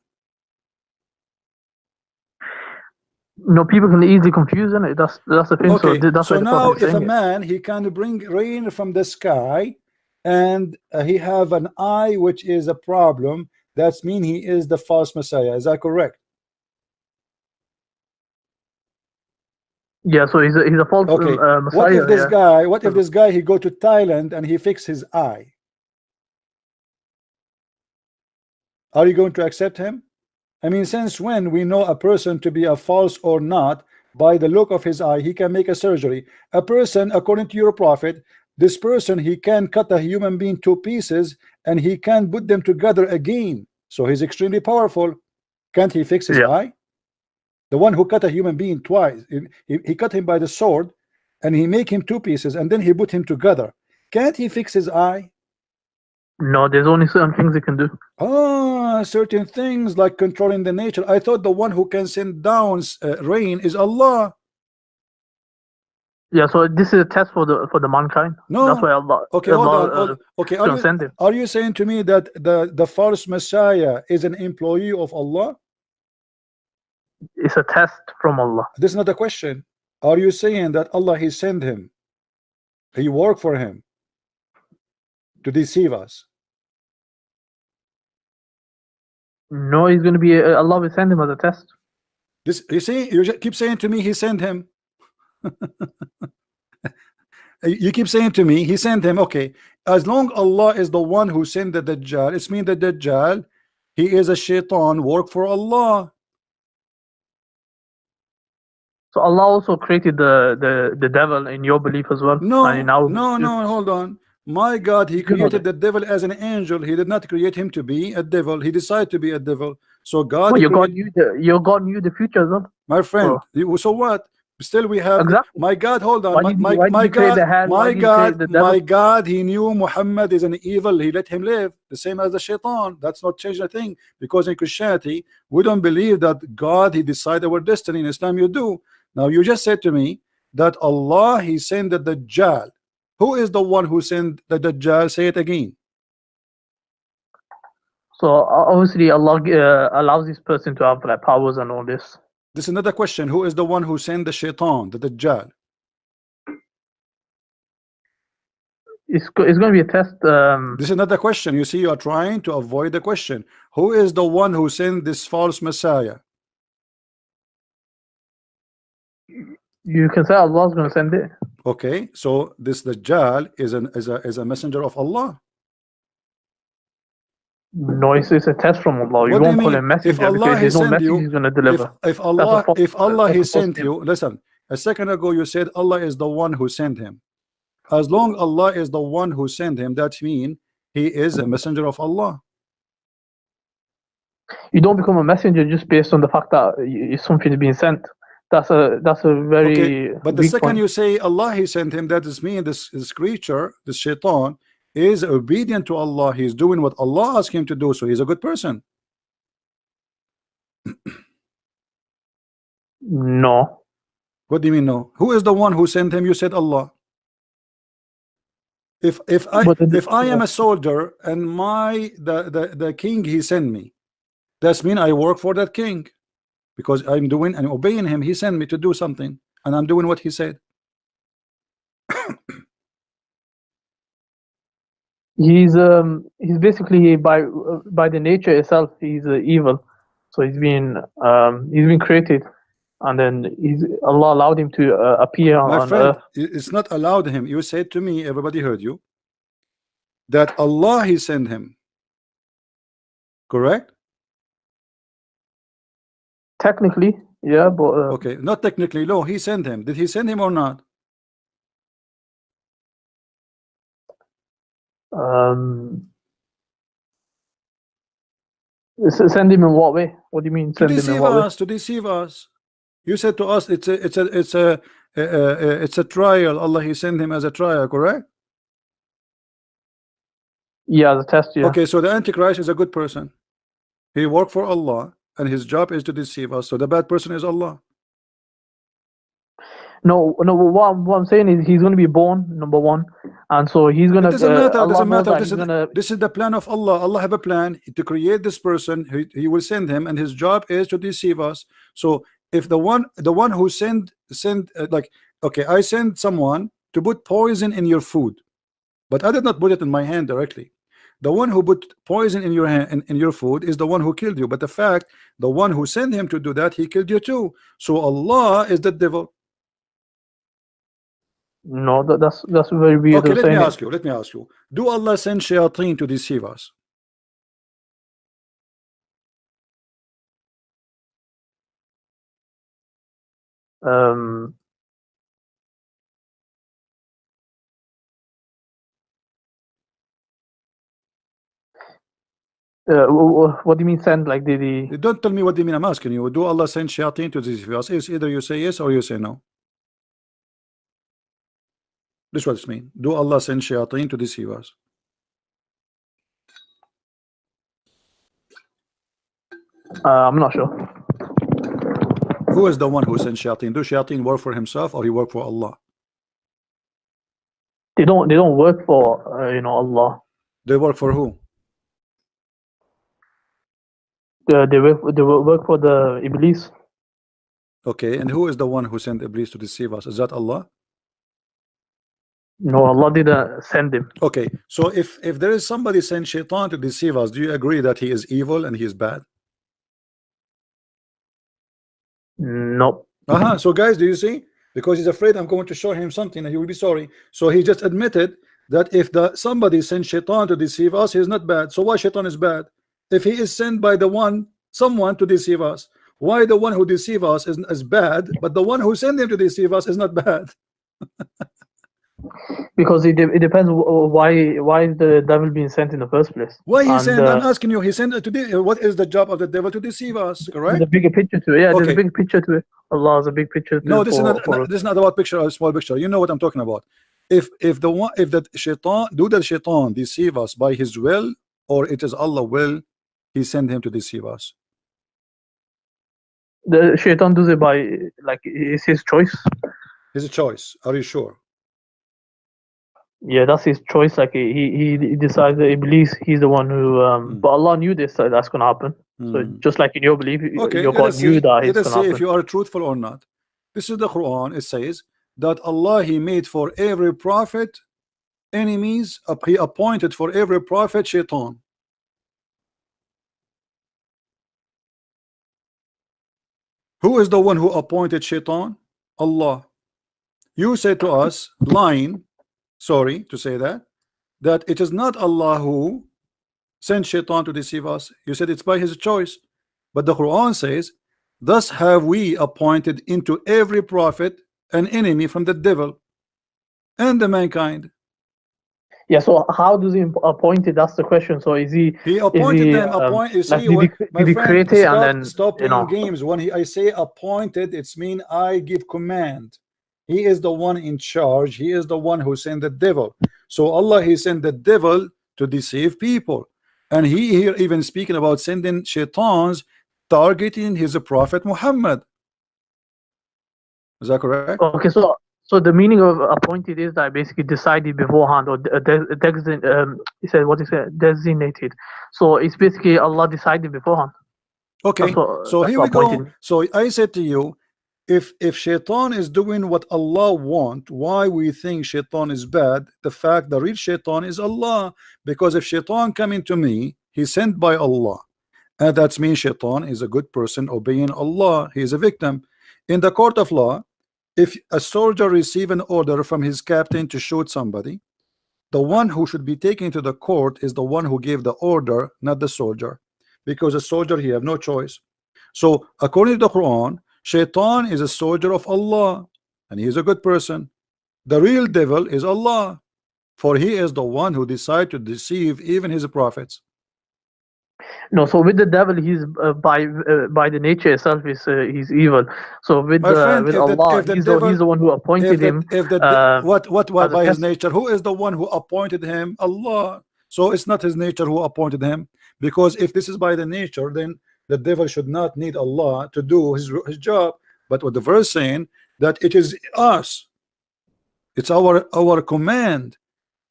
[SPEAKER 5] No, people can easily confuse it. That's the thing.
[SPEAKER 1] Okay,
[SPEAKER 5] So that's
[SPEAKER 1] so
[SPEAKER 5] why the
[SPEAKER 1] now
[SPEAKER 5] Prophet is
[SPEAKER 1] if a
[SPEAKER 5] saying it.
[SPEAKER 1] man, he can bring rain from the sky, and he have an eye which is a problem, that's mean he is the false Messiah. Is that correct?
[SPEAKER 5] Yeah, so he's a false
[SPEAKER 1] Okay.
[SPEAKER 5] Messiah.
[SPEAKER 1] What if this
[SPEAKER 5] yeah.
[SPEAKER 1] guy? What if this guy he go to Thailand and he fix his eye? Are you going to accept him? I mean, since when we know a person to be a false or not by the look of his eye? He can make a surgery. A person, according to your prophet, this person, he can cut a human being to pieces and he can put them together again. So he's extremely powerful. Can't he fix his eye? The one who cut a human being twice, he cut him by the sword and he make him two pieces and then he put him together. Can't he fix his eye?
[SPEAKER 5] No, there's only certain things he can do.
[SPEAKER 1] Ah, certain things like controlling the nature. I thought the one who can send down rain is Allah.
[SPEAKER 5] Yeah, so this is a test for the mankind.
[SPEAKER 1] No.
[SPEAKER 5] That's why Allah.
[SPEAKER 1] Okay, hold
[SPEAKER 5] Allah,
[SPEAKER 1] on. Okay,
[SPEAKER 5] gonna send him.
[SPEAKER 1] are you saying to me that the false Messiah is an employee of Allah?
[SPEAKER 5] It's a test from Allah.
[SPEAKER 1] This is not a question. Are you saying that Allah he sent him? He worked for him to deceive us?
[SPEAKER 5] No, he's going to be. Allah will send him as a test.
[SPEAKER 1] This, you see, you keep saying to me he sent him. You keep saying to me he sent him. Okay, as long Allah is the one who sent the Dajjal, it's mean the Dajjal, he is a shaitan, work for Allah.
[SPEAKER 5] So Allah also created the devil in your belief as well.
[SPEAKER 1] No,
[SPEAKER 5] and now
[SPEAKER 1] no, hold on. My God, he created the devil as an angel. He did not create him to be a devil. He decided to be a devil. So God,
[SPEAKER 5] well, your God knew the future as well.
[SPEAKER 1] my friend. So what? Still we have
[SPEAKER 5] Exactly.
[SPEAKER 1] my God. Hold on.
[SPEAKER 5] Why
[SPEAKER 1] My
[SPEAKER 5] did he create the hell? Why did he create the devil?
[SPEAKER 1] my God. He knew Muhammad is an evil. He let him live the same as the shaitan. That's not changing a thing, because in Christianity we don't believe that God he decided our destiny. In Islam you do. Now you just said to me that Allah he sent the Dajjal. Who is the one who sent the Dajjal? Say it again.
[SPEAKER 5] So obviously Allah allows this person to have like powers and all this.
[SPEAKER 1] This is another question. Who is the one who sent the shaitan, the Dajjal?
[SPEAKER 5] It's going to be a test.
[SPEAKER 1] This is another question. You see, you are trying to avoid the question. Who is the one who sent this false Messiah?
[SPEAKER 5] You can say Allah is going to send it.
[SPEAKER 1] Okay, so this Dajjal is a messenger of Allah.
[SPEAKER 5] No, it's a test from Allah. You
[SPEAKER 1] What do
[SPEAKER 5] won't
[SPEAKER 1] you
[SPEAKER 5] call
[SPEAKER 1] mean?
[SPEAKER 5] him messenger
[SPEAKER 1] If Allah
[SPEAKER 5] because there's
[SPEAKER 1] he
[SPEAKER 5] no
[SPEAKER 1] sent
[SPEAKER 5] message
[SPEAKER 1] you,
[SPEAKER 5] he's going to deliver.
[SPEAKER 1] if Allah
[SPEAKER 5] that's
[SPEAKER 1] he
[SPEAKER 5] a
[SPEAKER 1] sent
[SPEAKER 5] false
[SPEAKER 1] you, listen. A second ago you said Allah is the one who sent him. As long Allah is the one who sent him, that means he is a messenger of Allah.
[SPEAKER 5] You don't become a messenger just based on the fact that something is being sent. That's a very
[SPEAKER 1] Okay, but the
[SPEAKER 5] weak
[SPEAKER 1] second
[SPEAKER 5] point.
[SPEAKER 1] you say Allah he sent him, that is mean this creature, this shaitan, is obedient to Allah. He's doing what Allah asked him to do, so he's a good person.
[SPEAKER 5] No.
[SPEAKER 1] What do you mean no? Who is the one who sent him? You said Allah. If I am a soldier and the king he sent me, that's mean I work for that king, because I'm doing and obeying him. He sent me to do something and I'm doing what he said.
[SPEAKER 5] He's basically by the nature itself he's evil. So he's been created, and then Allah allowed him to appear
[SPEAKER 1] My
[SPEAKER 5] on
[SPEAKER 1] friend,
[SPEAKER 5] earth.
[SPEAKER 1] it's not allowed him. You said to me, everybody heard you, that Allah he sent him. Correct?
[SPEAKER 5] Technically, yeah, but
[SPEAKER 1] Okay, not technically. No, he sent him. Did he send him or not?
[SPEAKER 5] send him in what way? What do you mean
[SPEAKER 1] To
[SPEAKER 5] send him in
[SPEAKER 1] deceive
[SPEAKER 5] what way?
[SPEAKER 1] us. To deceive us. You said to us, it's a trial. Allah he sent him as a trial. Correct?
[SPEAKER 5] Yeah, the test. Yeah.
[SPEAKER 1] Okay, so the Antichrist is a good person. He worked for Allah, and his job is to deceive us. So the bad person is Allah.
[SPEAKER 5] No. What I'm saying is he's going to be born, number one, and so he's going to.
[SPEAKER 1] It doesn't matter.
[SPEAKER 5] Allah
[SPEAKER 1] Doesn't
[SPEAKER 5] knows
[SPEAKER 1] matter.
[SPEAKER 5] that
[SPEAKER 1] This is the plan of Allah. Allah have a plan to create this person. He will send him, and his job is to deceive us. So if the one who send like, okay, I send someone to put poison in your food, but I did not put it in my hand directly. The one who put poison in your hand in your food is the one who killed you. But the fact, the one who sent him to do that, he killed you too. So Allah is the devil.
[SPEAKER 5] No, that's very weird.
[SPEAKER 1] Okay, let me ask you. Do Allah send shayateen to deceive us?
[SPEAKER 5] What do you mean send? Like the
[SPEAKER 1] Don't tell me what do you mean. I'm asking you. Do Allah send shayateen to deceive us? It's either you say yes or you say no. This is what it means. Do Allah send shayateen to deceive us?
[SPEAKER 5] I'm not sure.
[SPEAKER 1] Who is the one who sent shayateen? Do shayateen work for himself or he work for Allah?
[SPEAKER 5] They don't work for Allah.
[SPEAKER 1] They work for who?
[SPEAKER 5] They work for the Iblis.
[SPEAKER 1] Okay, and who is the one who sent Iblis to deceive us? Is that Allah?
[SPEAKER 5] No, Allah didn't send him.
[SPEAKER 1] Okay, so if there is somebody sent Shaitan to deceive us, do you agree that he is evil and he is bad?
[SPEAKER 5] No.
[SPEAKER 1] So guys, do you see? Because he's afraid I'm going to show him something and he will be sorry. So he just admitted that if somebody sent Shaitan to deceive us, he's not bad. So why Shaitan is bad? If he is sent by someone to deceive us, why the one who deceive us is bad, but the one who sent him to deceive us is not bad?
[SPEAKER 5] Because it depends why is the devil being sent in the first place.
[SPEAKER 1] Why he sent? I'm asking you. He sent it to what is the job of the devil? To deceive us, correct?
[SPEAKER 5] There's a bigger picture to it. Yeah, there's
[SPEAKER 1] Okay.
[SPEAKER 5] a big picture to it. Allah has a big picture. To
[SPEAKER 1] No,
[SPEAKER 5] it
[SPEAKER 1] this is not about picture or small picture. You know what I'm talking about. If the shaitan deceive us by his will, or it is Allah will, he send him to deceive us.
[SPEAKER 5] The shaitan does it by it's his choice.
[SPEAKER 1] His choice. Are you sure?
[SPEAKER 5] Yeah, that's his choice. Like he decides that Iblis, he's the one who. But Allah knew this that's gonna happen. So just like in your belief,
[SPEAKER 1] Okay,
[SPEAKER 5] your God knew that it's
[SPEAKER 1] let us
[SPEAKER 5] gonna
[SPEAKER 1] see
[SPEAKER 5] happen.
[SPEAKER 1] if you are truthful or not. This is the Quran. It says that Allah he made for every prophet enemies. He appointed for every prophet Shaitan. Who is the one who appointed Shaitan? Allah. You say to us, lying, sorry to say that it is not Allah who sent Shaitan to deceive us. You said it's by his choice. But the Quran says, thus have we appointed into every prophet an enemy from the devil and the mankind.
[SPEAKER 5] Yeah. So how does he appoint it? That's the question. So is he?
[SPEAKER 1] He appointed
[SPEAKER 5] he,
[SPEAKER 1] them. You see,
[SPEAKER 5] did he create it and then
[SPEAKER 1] stop playing games. When I say appointed, it's mean I give command. He is the one in charge. He is the one who sent the devil. So Allah, he sent the devil to deceive people, and he here even speaking about sending shaitans targeting his prophet Muhammad. Is that correct?
[SPEAKER 5] Okay. So the meaning of appointed is that basically decided beforehand or designated. So it's basically Allah decided beforehand.
[SPEAKER 1] Okay. So here we go. So I said to you, if Shaitan is doing what Allah want, why we think Shaitan is bad? The fact the real Shaitan is Allah. Because if Shaitan coming to me, he's sent by Allah, and that means Shaitan is a good person obeying Allah. He is a victim. In the court of law, if a soldier receive an order from his captain to shoot somebody, the one who should be taken to the court is the one who gave the order, not the soldier, because the soldier he have no choice. So according to the Quran, Shaitan is a soldier of Allah and he is a good person. The real devil is Allah, for he is the one who decide to deceive even his prophets.
[SPEAKER 5] No, so with the devil, he's by the nature itself he's evil. So with Allah, he's the one who appointed him.
[SPEAKER 1] What by his nature? Who is the one who appointed him? Allah. So it's not his nature who appointed him, because if this is by the nature, then the devil should not need Allah to do his job. But what the verse saying that it is us, it's our command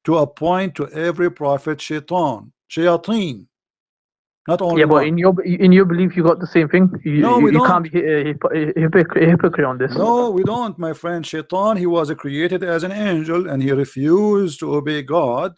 [SPEAKER 1] to appoint to every prophet shayateen. Not only
[SPEAKER 5] but in your belief, you got the same thing. You can't be a hypocrite on this.
[SPEAKER 1] No, we don't, my friend. Shaitan, he was created as an angel, and he refused to obey God,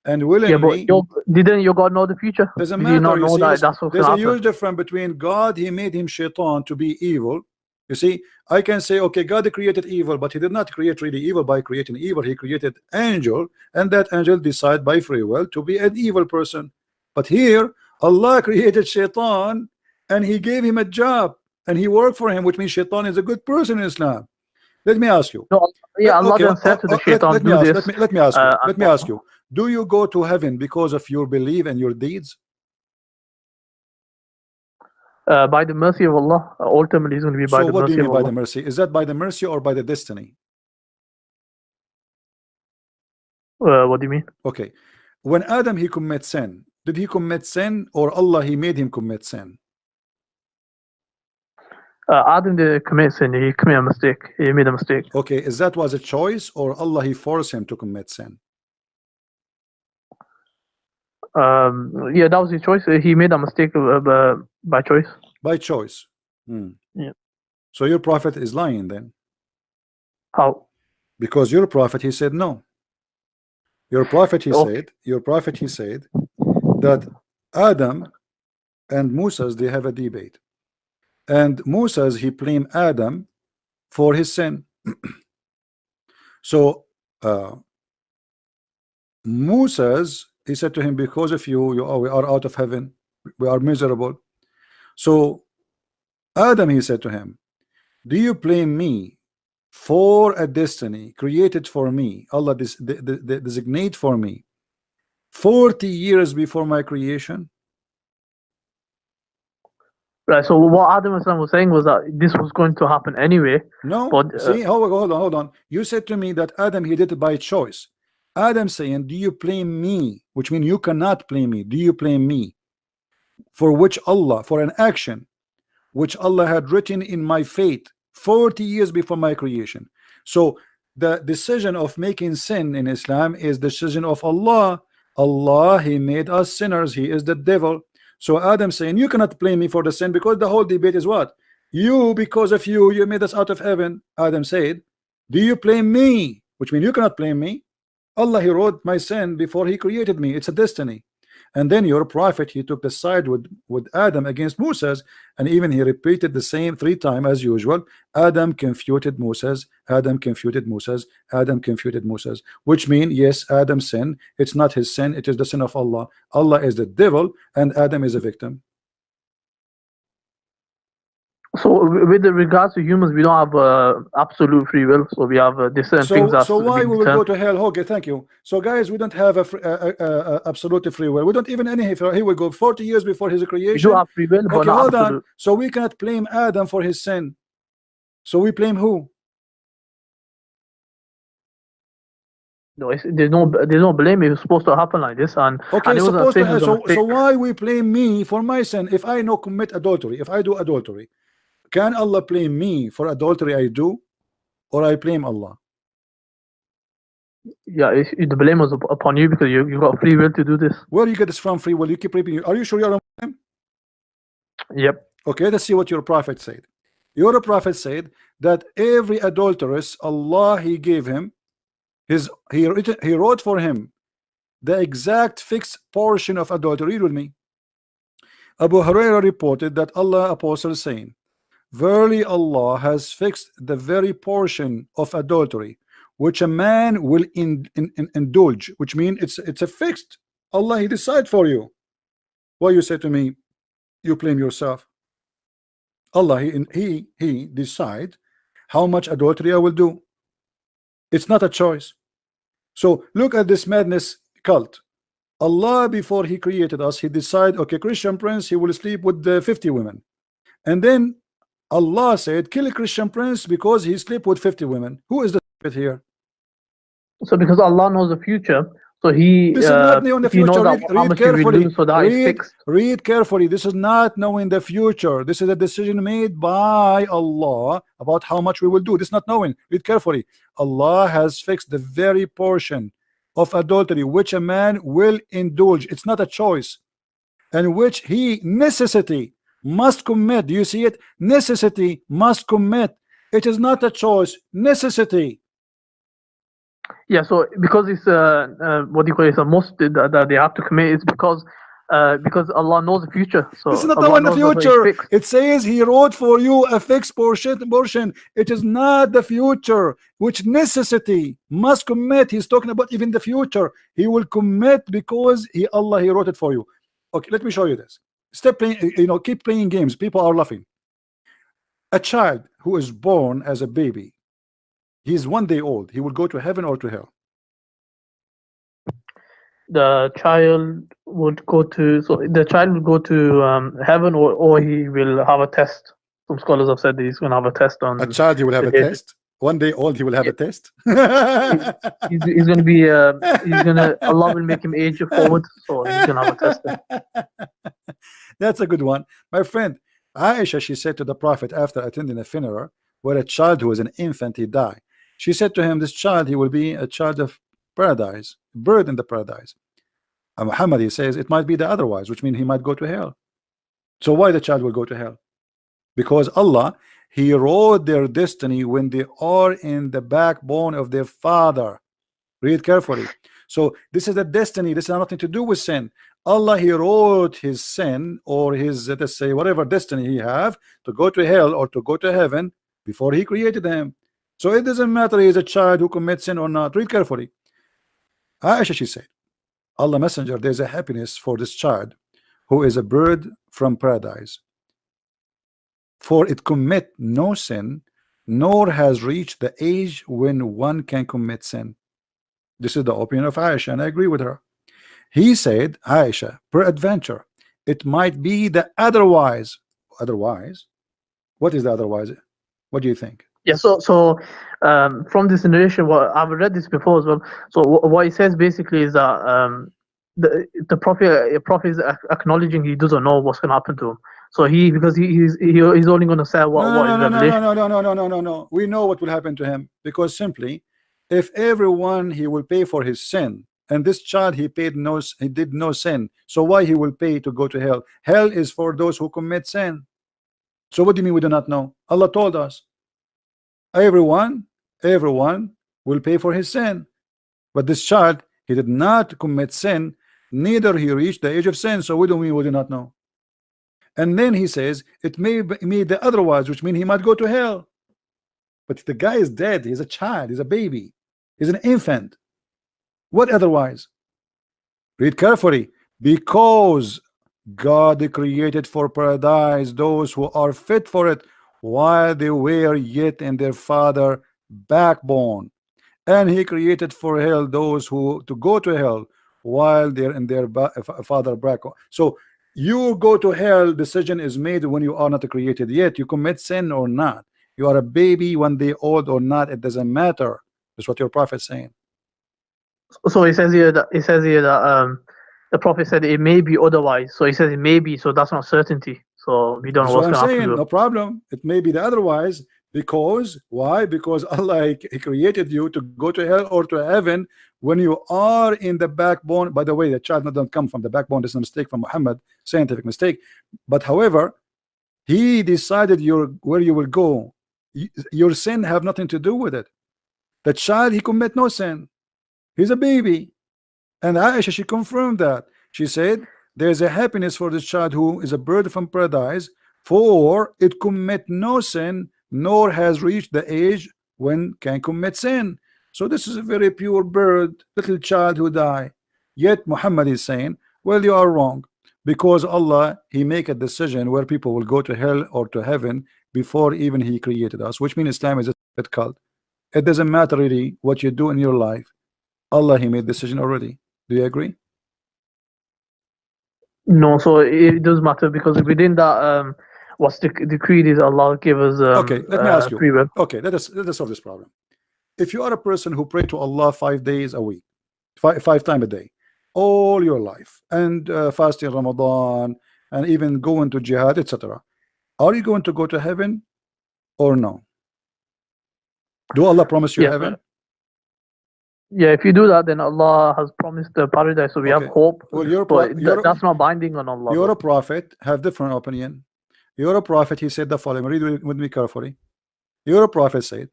[SPEAKER 1] and willingly.
[SPEAKER 5] Yeah, but didn't your God know the future?
[SPEAKER 1] Doesn't
[SPEAKER 5] matter.
[SPEAKER 1] matter.
[SPEAKER 5] You not know that's
[SPEAKER 1] there's a huge difference between God. He made him Shaitan to be evil. You see, I can say, okay, God created evil, but he did not create really evil by creating evil. He created angel, and that angel decided by free will to be an evil person. But here, Allah created Shaitan and he gave him a job and he worked for him, which means Shaitan is a good person in Islam. Let me ask you.
[SPEAKER 5] No, yeah, Allah didn't say to the Shaitan,
[SPEAKER 1] let me ask you. Do you go to heaven because of your belief and your deeds?
[SPEAKER 5] By the mercy of Allah, ultimately it's going to be by the mercy of Allah. So what do you mean
[SPEAKER 1] by the mercy? Is that by the mercy or by the destiny?
[SPEAKER 5] What do you mean?
[SPEAKER 1] Okay. When Adam he commits sin, did he commit sin or Allah he made him commit sin?
[SPEAKER 5] Adam didn't commit sin. He committed a mistake. He made a mistake.
[SPEAKER 1] Okay, is that was a choice, or Allah he forced him to commit sin?
[SPEAKER 5] Yeah, that was his choice. He made a mistake by choice.
[SPEAKER 1] By choice. Hmm.
[SPEAKER 5] Yeah.
[SPEAKER 1] So your prophet is lying then,
[SPEAKER 5] How?
[SPEAKER 1] because your prophet he said no. Your prophet he
[SPEAKER 5] Okay.
[SPEAKER 1] said that Adam and Moses they have a debate, and Moses he blamed Adam for his sin. So Moses he said to him, because of you we are out of heaven, we are miserable. So Adam he said to him, do you blame me for a destiny created for me, Allah designate for me 40 years before my creation?
[SPEAKER 5] Right. So what Adam was saying was that this was going to happen anyway.
[SPEAKER 1] No,
[SPEAKER 5] But,
[SPEAKER 1] see, hold on. You said to me that Adam he did it by choice. Adam saying, do you blame me? Which means you cannot blame me. Do you blame me for which Allah, for an action which Allah had written in my fate 40 years before my creation? So the decision of making sin in Islam is the decision of Allah. Allah he made us sinners. He is the devil. So Adam saying, you cannot blame me for the sin, because the whole debate is what? You, because of you made us out of heaven. Adam said, do you blame me? Which means you cannot blame me. Allah he wrote my sin before he created me. It's a destiny. And then your prophet he took the side with Adam against Moses, and even he repeated the same 3 times as usual. Adam confuted Moses, Adam confuted Moses, Adam confuted Moses, which means yes, Adam sin, it's not his sin, it is the sin of Allah. Allah is the devil and Adam is a victim.
[SPEAKER 5] So with regards to humans, we don't have absolute free will. So we have different things.
[SPEAKER 1] So why we will go to hell? Okay, thank you. So guys, we don't have a absolute free will. We don't even any. Here we go. 40 years before his creation.
[SPEAKER 5] We do have free will, but
[SPEAKER 1] okay,
[SPEAKER 5] not
[SPEAKER 1] hold
[SPEAKER 5] absolute.
[SPEAKER 1] on. So we cannot blame Adam for his sin. So we blame who?
[SPEAKER 5] No, there's no blame. It was supposed to happen like this, and
[SPEAKER 1] okay,
[SPEAKER 5] and it
[SPEAKER 1] supposed to
[SPEAKER 5] was
[SPEAKER 1] have, so why we blame me for my sin? If I no commit adultery, if I do adultery, can Allah blame me for adultery I do, or I blame Allah?
[SPEAKER 5] Yeah, the blame was upon you because you got free will to do this.
[SPEAKER 1] Where do you get this from? Free will? You keep repeating. Are you sure you're a Muslim?
[SPEAKER 5] Yep.
[SPEAKER 1] Okay, let's see what your prophet said. Your prophet said that every adulteress, Allah he gave him he wrote for him the exact fixed portion of adultery. Read with me. Abu Hurairah reported that Allah apostle saying, verily Allah has fixed the very portion of adultery which a man will indulge, which means it's a fixed. Allah he decide for you. Why you say to me you blame yourself? Allah he decide how much adultery I will do. It's not a choice. So look at this madness cult. Allah before he created us he decided, okay, Christian prince he will sleep with 50 women, and then Allah said kill a Christian prince because he sleep with 50 women. Who is the stupid here?
[SPEAKER 5] So because Allah knows the future, so he
[SPEAKER 1] this is not knowing the
[SPEAKER 5] he knows
[SPEAKER 1] future.
[SPEAKER 5] how much he will do, so that is fixed.
[SPEAKER 1] Read carefully. This is not knowing the future. This is a decision made by Allah about how much we will do. This is not knowing. Read carefully. Allah has fixed the very portion of adultery which a man will indulge. It's not a choice, and which he necessity must commit. Do you see it? Necessity must commit. It is not a choice. Necessity.
[SPEAKER 5] Yeah, so because it's what do you call it? It's a must that they have to commit. It's because Allah knows the future. So
[SPEAKER 1] this is not
[SPEAKER 5] Allah
[SPEAKER 1] knowing the
[SPEAKER 5] knows what
[SPEAKER 1] future.
[SPEAKER 5] is fixed.
[SPEAKER 1] It says he wrote for you a fixed portion. It is not the future, which necessity must commit. He's talking about even the future. He will commit because Allah he wrote it for you. Okay, let me show you this. Stop playing, keep playing games. People are laughing. A child who is born as a baby, he's 1 day old, he will go to heaven or to hell?
[SPEAKER 5] The child would go to heaven, or he will have a test. Some scholars have said that he's going to have a test on.
[SPEAKER 1] A child, he will have a test. 1 day old, he will have a test.
[SPEAKER 5] He's going to be. Allah will make him age forward, so he's going to have a test.
[SPEAKER 1] That's a good one, my friend. Aisha, she said to the Prophet after attending a funeral where a child who was an infant, he died. She said to him, this child, he will be a child of paradise, bird in the paradise. And Muhammad, he says it might be the otherwise, which means he might go to hell. So why the child will go to hell? Because Allah, he wrote their destiny when they are in the backbone of their father. Read carefully. So this is a destiny. This has nothing to do with sin. Allah, he wrote his sin or his, let's say, whatever destiny he have to go to hell or to go to heaven before he created him. So it doesn't matter he is a child who commits sin or not. Read carefully. Aisha, she said, Allah Messenger, there's a happiness for this child who is a bird from paradise, for it commit no sin, nor has reached the age when one can commit sin. This is the opinion of Aisha, and I agree with her. He said, Aisha, peradventure, it might be the otherwise. Otherwise? What is the otherwise? What do you think?
[SPEAKER 5] Yeah, so from this narration, well, I've read this before as well. So what it says basically is that the prophet is acknowledging he doesn't know what's going to happen to him. So because he's only going to say what is revelation.
[SPEAKER 1] No. We know what will happen to him, because simply, if everyone he will pay for his sin, and this child he did no sin, so why he will pay to go to hell? Hell is for those who commit sin. So what do you mean we do not know? Allah told us. Everyone will pay for his sin, but this child, he did not commit sin, neither he reached the age of sin. So we do not know. And then he says it may be the otherwise, which means he might go to hell. But the guy is dead. He's a child. He's a baby. He's an infant. What otherwise? Read carefully. Because God created for paradise those who are fit for it, while they were yet in their father backbone, and he created for hell those who to go to hell while they're in their father backbone. So you go to hell, decision is made when you are not created yet. You commit sin or not, you are a baby 1 day old or not, it doesn't matter. That's what your prophet is saying.
[SPEAKER 5] So it says here that the prophet said it may be otherwise. So he says it may be, so that's not certainty. So we don't know what's going to happen.
[SPEAKER 1] No problem. It may be the otherwise, because why? Because Allah, he created you to go to hell or to heaven when you are in the backbone. By the way, the child doesn't come from the backbone. This is a mistake from Muhammad, scientific mistake. But however, he decided where you will go. Your sin have nothing to do with it. The child, he commit no sin. He's a baby. And Aisha, she confirmed that. She said, there's a happiness for this child who is a bird from paradise, for it commit no sin, nor has reached the age when can commit sin. So this is a very pure bird, little child who die. Yet Muhammad is saying, well, you are wrong, because Allah, he make a decision where people will go to hell or to heaven before even he created us, which means Islam is a cult. It doesn't matter really what you do in your life. Allah, he made decision already. Do you agree?
[SPEAKER 5] No, so it does matter, because within that, what's the creed is Allah give us.
[SPEAKER 1] Okay, let me ask you.
[SPEAKER 5] free will.
[SPEAKER 1] Okay, let us solve this problem. If you are a person who pray to Allah 5 days a week, five times a day, all your life, and fasting Ramadan, and even going to jihad, etc., are you going to go to heaven or no? Do Allah promise you heaven?
[SPEAKER 5] Yeah, if you do that, then Allah has promised the paradise, so we have hope.
[SPEAKER 1] Well,
[SPEAKER 5] that's not binding on Allah.
[SPEAKER 1] You're a prophet, have different opinion. You're a prophet, he said the following. Read with me carefully. You're a prophet said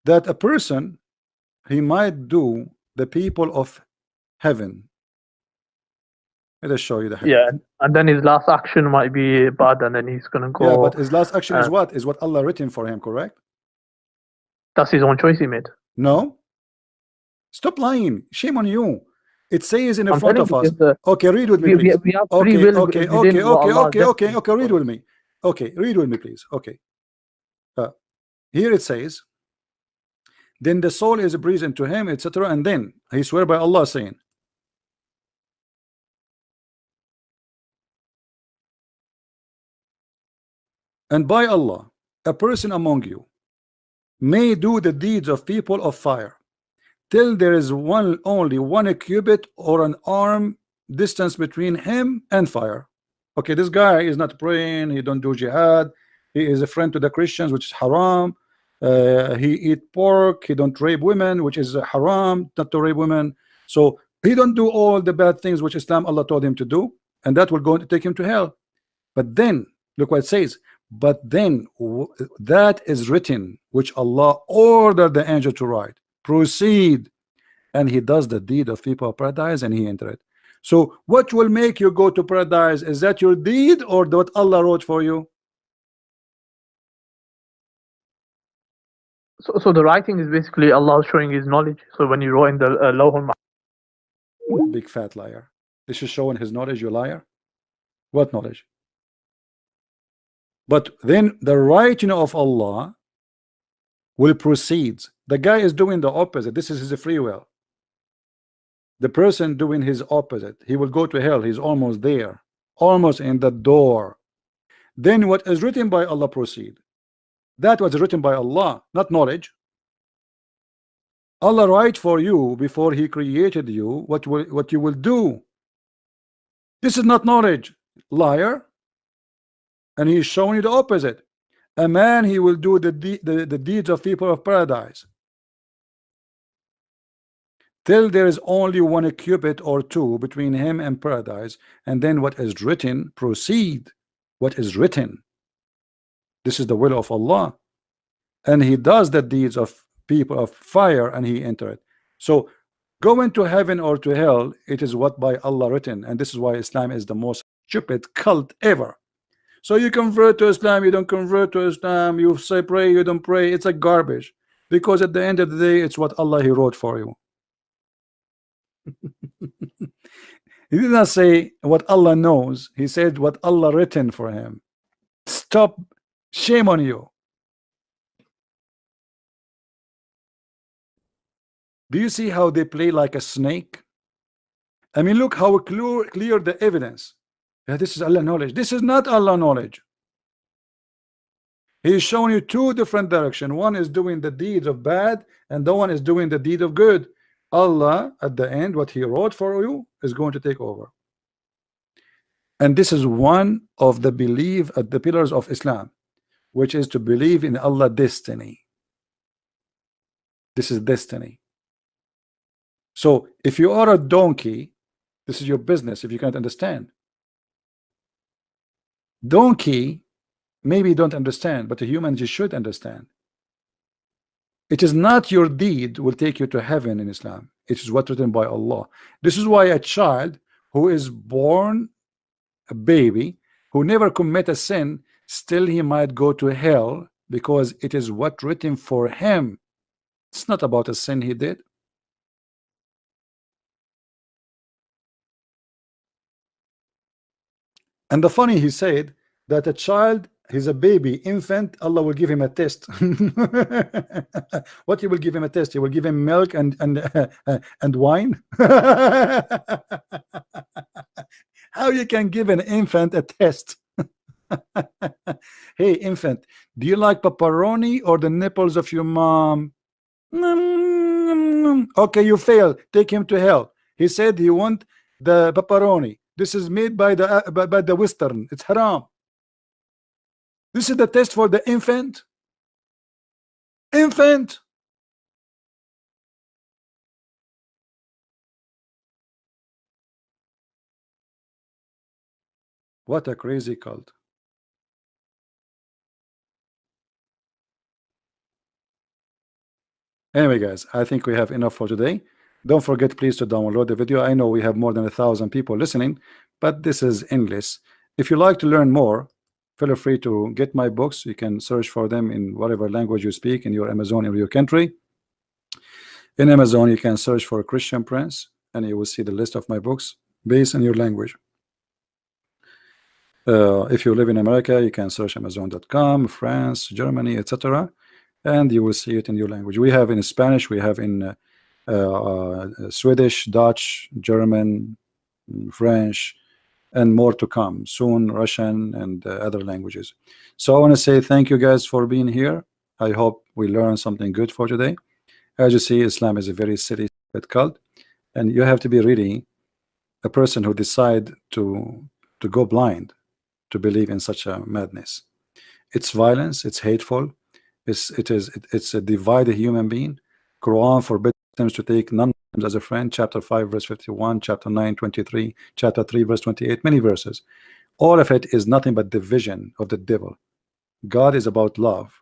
[SPEAKER 1] that a person, he might do the people of heaven. Let us show you the heaven.
[SPEAKER 5] Yeah, and then his last action might be bad, and then he's gonna go.
[SPEAKER 1] Yeah, but his last action is what? Is what Allah written for him, correct?
[SPEAKER 5] That's his own choice he made.
[SPEAKER 1] No. Stop lying. Shame on you. It says in front of us. Okay, read with me, please.
[SPEAKER 5] We have free will.
[SPEAKER 1] Okay, read with me. Okay, read with me, please. Okay. Here it says, then the soul is breathed into him, etc. And then he swear by Allah, saying, and by Allah, a person among you may do the deeds of people of fire till there is only one cubit or an arm distance between him and fire. Okay, this guy is not praying, he don't do jihad, he is a friend to the Christians, which is haram. He eat pork, he don't rape women, which is haram, not to rape women. So he don't do all the bad things which Islam, Allah told him to do, and that will go to take him to hell. But then look what it says, but then that is written, which Allah ordered the angel to write, proceed, and he does the deed of people of paradise, and he enter it. So what will make you go to paradise? Is that your deed or what Allah wrote for you?
[SPEAKER 5] So the writing is basically Allah showing His knowledge. So when you wrote in the Lawhul Mahfuz.
[SPEAKER 1] Big fat liar. This is showing his knowledge, you liar. What knowledge? But then the writing of Allah will proceed. The guy is doing the opposite. This is his free will. The person doing his opposite, he will go to hell. He's almost there, almost in the door. Then what is written by Allah proceed. That was written by Allah, not knowledge. Allah write for you before He created you what you will do. This is not knowledge, liar. And He is showing you the opposite. A man, he will do the deeds of people of paradise till there is only one cubit or two between him and paradise, and then what is written proceed. What is written, this is the will of Allah, and He does the deeds of people of fire, and He enter it. So going to heaven or to hell, it is what by Allah written, and this is why Islam is the most stupid cult ever. So you convert to Islam, you don't convert to Islam, you say pray, you don't pray. It's like garbage, because at the end of the day, it's what Allah He wrote for you. He did not say what Allah knows, He said what Allah written for him. Stop, shame on you. Do you see how they play like a snake? I mean, look how clear the evidence. Yeah, this is Allah knowledge. This is not Allah knowledge. He's showing you two different directions. One is doing the deeds of bad, and the one is doing the deed of good. Allah at the end, what He wrote for you is going to take over. And this is one of the belief at the pillars of Islam, which is to believe in Allah destiny. This is destiny. So if you are a donkey, this is your business if you can't understand. Donkey maybe don't understand, but a human just should understand. It is not your deed will take you to heaven in Islam. It is what written by Allah. This is why a child who is born a baby, who never commit a sin, still he might go to hell, because it is what written for him. It's not about a sin he did. And the funny, he said that a child, he's a baby, infant, Allah will give him a test. What He will give him a test? He will give him milk and wine. How you can give an infant a test? Hey infant, do you like pepperoni or the nipples of your mom? Okay, you fail. Take him to hell. He said he want the pepperoni. This is made by the Western. It's haram. This is the test for the infant. Infant. What a crazy cult. Anyway, guys, I think we have enough for today. Don't forget, please, to download the video. I know we have more than 1,000 people listening, but this is English. If you like to learn more, feel free to get my books. You can search for them in whatever language you speak in your Amazon in your country. In Amazon, you can search for Christian Prince, and you will see the list of my books based on your language. If you live in America, you can search Amazon.com, France, Germany, etc., and you will see it in your language. We have in Spanish, we have in Swedish, Dutch, German, French, and more to come soon, Russian and other languages. So I want to say thank you guys for being here. I hope we learned something good for today. As you see, Islam is a very silly cult, and you have to be ready a person who decide to go blind to believe in such a madness. It's violence, it's hateful, it's a divided human being. Quran forbids Muslims to take non-Muslims as a friend, chapter 5 verse 51, chapter 9 23, chapter 3 verse 28, many verses. All of it is nothing but division of the devil. God is about love,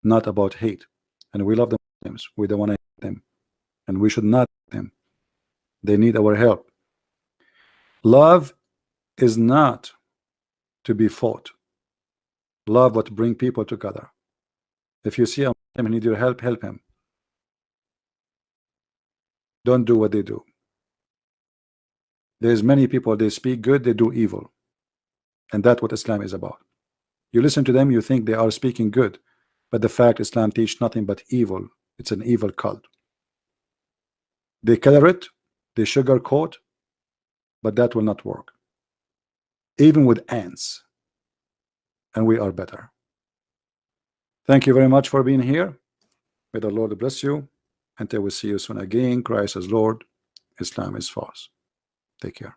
[SPEAKER 1] not about hate, and we love the Muslims. We don't want to hate them, and we should not hate them. They need our help. Love is not to be fought. Love what bring people together. If you see a Muslim need your help, help him. Don't do what they do. There's many people, they speak good, they do evil, and that's what Islam is about. You listen to them, you think they are speaking good, but the fact Islam teach nothing but evil. It's an evil cult. They color it, they sugarcoat, but that will not work. Even with ants, and we are better. Thank you very much for being here. May the Lord bless you. Until we see you soon again. Christ is Lord. Islam is false. Take care.